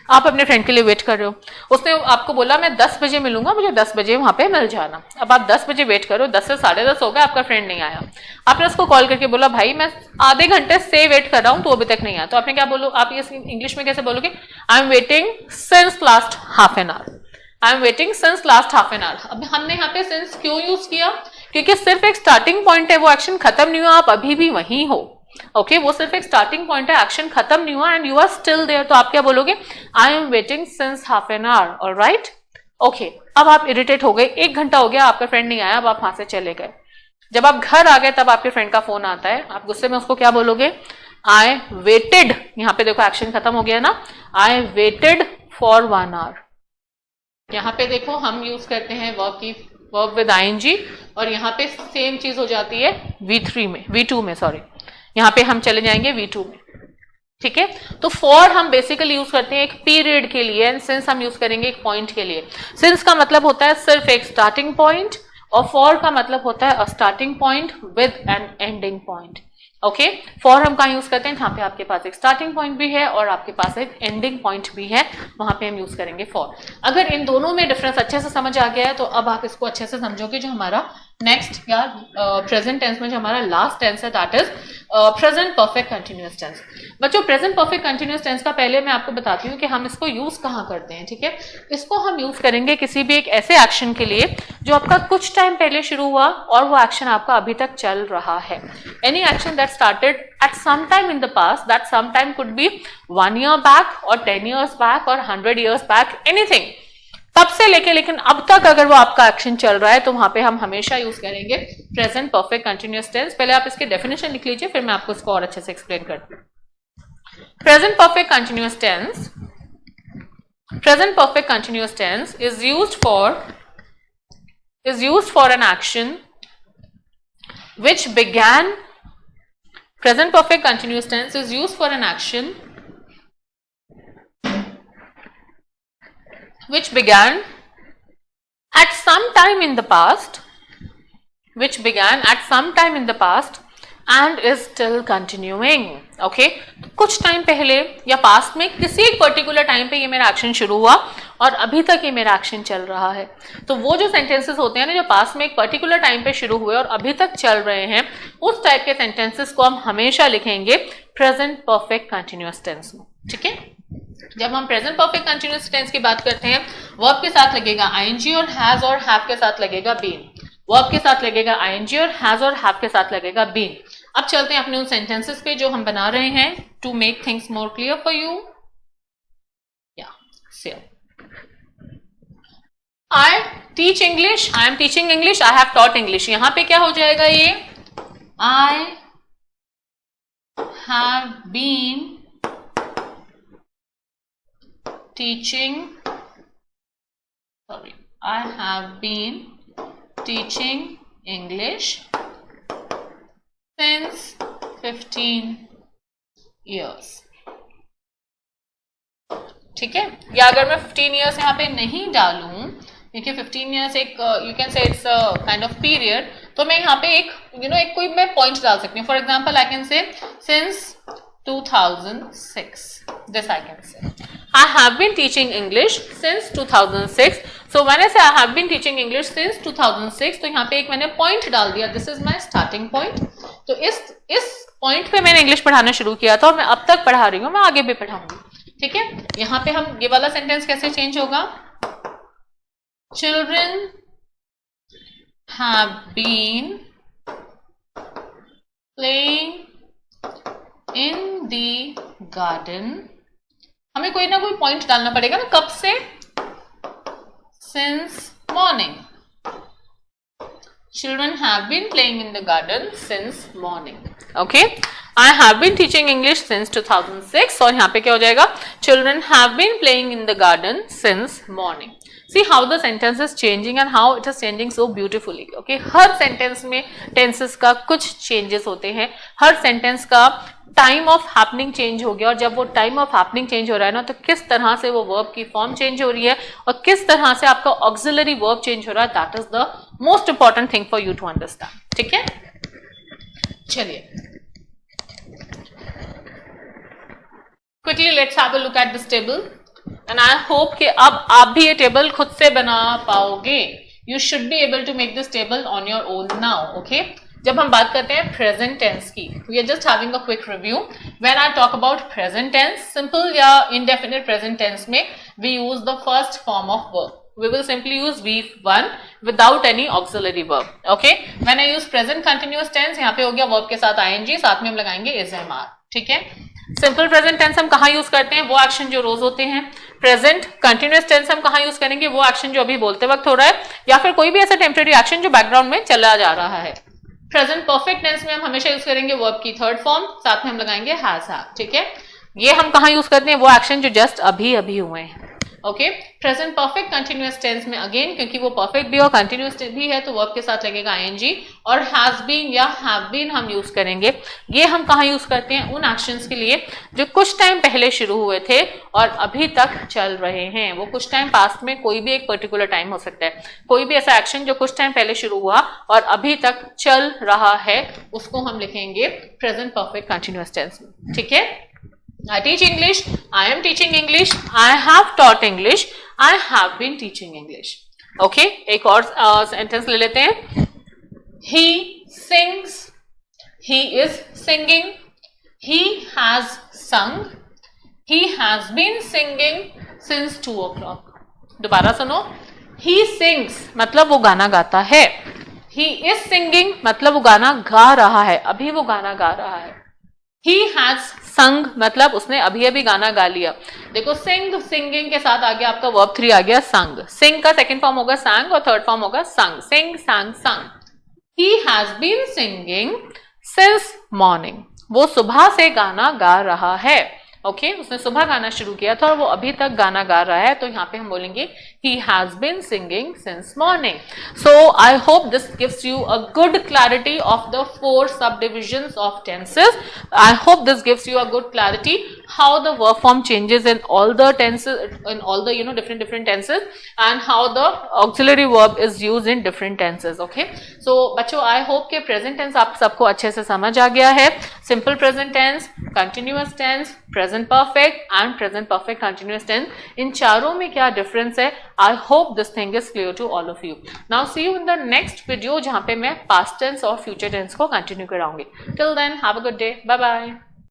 आप अपने फ्रेंड के लिए वेट कर रहे हो, उसने आपको बोला मैं 10 बजे मिलूंगा, मुझे 10 बजे वहां पे मिल जाना। अब आप 10 बजे वेट करो, 10 से 10:30 हो गए, आपका फ्रेंड नहीं आया। आपने उसको कॉल करके बोला भाई मैं आधे घंटे से वेट कर रहा हूं, तो अभी तक नहीं आया। तो आपने क्या बोलो, आप ये इंग्लिश में कैसे बोलोगे, I am waiting since last half an our, I am waiting since last half an our. अब हमने यहाँ पे सिंस क्यों यूज किया, क्योंकि सिर्फ एक स्टार्टिंग पॉइंट है, वो एक्शन खत्म नहीं हुआ, आप अभी भी वहीं हो। ओके, वो सिर्फ एक स्टार्टिंग पॉइंट है, एक्शन खत्म नहीं हुआ and you are still there. तो आप क्या बोलोगे, I am waiting since half an hour, alright. Okay, अब आप इरिटेट हो गए, 1 घंटा हो गया, आपका फ्रेंड नहीं आया, अब आप वहां से चले गए। जब आप घर आ गए तब आपके फ्रेंड का फोन आता है, आप गुस्से में उसको क्या बोलोगे, आई वेटेड, यहां पे देखो एक्शन खत्म हो गया ना, आई वेटेड फॉर 1 hour। यहाँ पे देखो हम यूज करते हैं वर्ब की, वर्ब विद आईएनजी, और यहाँ पे सेम चीज हो जाती है V3 में, V2 में, सॉरी, यहाँ पे हम चले जाएंगे V2 में। ठीक है, तो फॉर हम बेसिकली यूज करते हैं एक पीरियड के लिए, एंड सिंस हम यूज करेंगे एक पॉइंट के लिए। सिंस का मतलब होता है सिर्फ एक स्टार्टिंग पॉइंट, और फॉर का मतलब होता है अ starting point with N ending point. Okay, for हम कहाँ यूज करते हैं, जहां पे आपके पास एक स्टार्टिंग पॉइंट भी है और आपके पास एक एंडिंग पॉइंट भी है, वहां पे हम यूज करेंगे फॉर। अगर इन दोनों में डिफरेंस अच्छे से समझ आ गया है, तो अब आप इसको अच्छे से समझोगे। जो हमारा नेक्स्ट या प्रेजेंट टेंस में जो हमारा लास्ट टेंस है, that is present perfect continuous tense. बच्चों, प्रेजेंट परफेक्ट कंटिन्यूअस टेंस का पहले मैं आपको बताती हूँ कि हम इसको यूज कहाँ करते हैं। ठीक है, इसको हम यूज करेंगे किसी भी एक ऐसे एक्शन के लिए जो आपका कुछ टाइम पहले शुरू हुआ और वो एक्शन आपका अभी तक चल रहा है। Any action that started at some time in the past, that some time could be 1 year back और 10 years बैक और 100 years बैक, एनीथिंग, तब से लेके लेकिन अब तक अगर वो आपका एक्शन चल रहा है, तो वहां पे हम हमेशा यूज करेंगे प्रेजेंट परफेक्ट कंटिन्यूअस टेंस। पहले आप इसके डेफिनेशन लिख लीजिए, फिर मैं आपको इसको और अच्छे से एक्सप्लेन करती हूँ। Present perfect continuous tense, present perfect continuous tense is used for an action which began, present perfect continuous tense is used for an action which began at some time in the past, and is still continuing. Okay, कुछ time पहले या past में किसी एक particular time पे ये मेरा action शुरू हुआ और अभी तक ये मेरा एक्शन चल रहा है। तो वो जो सेंटेंसेस होते हैं ना, जो पास्ट में एक पर्टिकुलर टाइम पे शुरू हुए और अभी तक चल रहे हैं, उस टाइप के सेंटेंसेस को हम हमेशा लिखेंगे प्रेजेंट परफेक्ट कंटिन्यूअस टेंस में। ठीक है, जब हम प्रेजेंट परफेक्ट कंटिन्यूअस टेंस की बात करते हैं, वर्ब के साथ लगेगा आईएनजी और हैज और हैव के साथ लगेगा बीन। वर्ब के साथ लगेगा आईएनजी और हैज और हैव के साथ लगेगा बीन। अब चलते हैं अपने उन सेंटेंसेस पे जो हम बना रहे हैं to make things more clear for you. I teach English, I am teaching English, I have taught English. यहां पे क्या हो जाएगा, ये I have been teaching, sorry, I have been teaching English since 15 years. ठीक है, या अगर मैं 15 years यहाँ पे नहीं डालूं, क्योंकि 15 years एक you can say it's kind of period, तो मैं यहाँ पे एक एक कोई मैं पॉइंट डाल सकती हूँ। For example I can say since 2006. This I can say. I have been teaching English since 2006. So when I say I have been teaching English since 2006, तो यहाँ पे एक मैंने पॉइंट डाल दिया, this is my starting point. तो इस point पे मैंने इंग्लिश पढ़ाना शुरू किया था और मैं अब तक पढ़ा रही हूँ, मैं आगे भी पढ़ाऊंगी। ठीक है, यहाँ पे हम ये वाला सेंटेंस कैसे चेंज होगा, Children have been playing in the garden. हमें कोई ना कोई पॉइंट डालना पड़ेगा ना, कब से, since morning. Children have been playing in the garden since morning. Okay, I have been teaching English since 2006. और यहाँ पे क्या हो जाएगा, Children have been playing in the garden since morning. See how the sentence is changing and how it is changing so beautifully. Okay, her sentence में tenses का कुछ changes होते हैं, हर सेंटेंस का टाइम ऑफ हैपनिंग चेंज हो गया, और जब वो टाइम ऑफ हैपनिंग चेंज हो रहा है ना, तो किस तरह से वो वर्ब की फॉर्म चेंज हो रही है और किस तरह से आपका ऑक्सिलरी वर्ब चेंज हो रहा है, that is the most important thing for you to understand. ठीक है, चलिए quickly let's have a look at this table, and I hope कि अब आप भी ये टेबल खुद से बना पाओगे. You should be able to make this table on your own now. Okay, जब हम बात करते हैं प्रेजेंट टेंस की, we are just having a quick review. When I talk about present tense, simple या इंडेफिनिट प्रेजेंट टेंस में we use the first form of verb. We will simply use V1 without any auxiliary verb. Okay. When I use present continuous tense, यहाँ पे हो गया verb के साथ ing, साथ में हम लगाएंगे is MR. ठीक है. सिंपल प्रेजेंट टेंस हम कहाँ यूज करते हैं, वो एक्शन जो रोज होते हैं. प्रेजेंट कंटिन्यूअस टेंस हम कहाँ यूज करेंगे, वो एक्शन जो अभी बोलते वक्त हो रहा है, या फिर कोई भी ऐसा टेम्परेरी एक्शन जो बैकग्राउंड में चला जा रहा है. प्रेजेंट परफेक्ट टेंस में हम हमेशा यूज करेंगे वर्ब की थर्ड फॉर्म, साथ में हम लगाएंगे हैज हैव. ठीक है, ये हम कहाँ यूज करते हैं, वो एक्शन जो जस्ट अभी अभी हुए हैं. Okay, present perfect continuous tense में अगेन क्योंकि वो परफेक्ट भी और कंटिन्यूअस भी है, तो वर्ब के साथ लगेगा ing, और हैज बीन या हैव बीन हम यूज करेंगे. ये हम कहाँ यूज करते हैं, उन एक्शंस के लिए जो कुछ टाइम पहले शुरू हुए थे और अभी तक चल रहे हैं. वो कुछ टाइम पास्ट में कोई भी एक पर्टिकुलर टाइम हो सकता है, कोई भी ऐसा एक्शन जो कुछ टाइम पहले शुरू हुआ और अभी तक चल रहा है, उसको हम लिखेंगे प्रेजेंट परफेक्ट कंटिन्यूअस टेंस में. ठीक है, I teach English, I am teaching English, I have taught English, I have been teaching English. Okay, एक और सेंटेंस ले लेते हैं. He sings, he is singing, he has sung, he has been singing since 2 o'clock. दोबारा सुनो. He sings मतलब वो गाना गाता है. He is singing मतलब वो गाना गा रहा है, अभी वो गाना गा रहा है. He has sung मतलब उसने अभी अभी गाना गा लिया. देखो sing, singing के साथ आ गया आपका verb 3 आ गया sung. Sing का सेकंड फॉर्म होगा sang और थर्ड फॉर्म होगा sung. Sing, sang, sung. He has been singing since morning. वो सुबह से गाना गा रहा है. ओके, उसने सुबह गाना शुरू किया था और वो अभी तक गाना गा रहा है, तो यहाँ पे हम बोलेंगे he has been singing since morning. So I hope this gives you a good clarity of the 4 subdivisions of tenses. I hope this gives you a good clarity how the verb form changes in all the tenses, in all the different tenses, and how the auxiliary verb is used in different tenses. Okay, so बच्चों I hope के present tense आप सबको अच्छे से समझ आ गया है. Simple present tense, continuous tense, present perfect and present perfect continuous tense, इन चारों में क्या डिफरेंस है. I hope this thing is clear to all of you. Now see you in the next video जहाँ पे मैं past tense और future tense को continue कराऊंगी. Till then have a good day. Bye bye.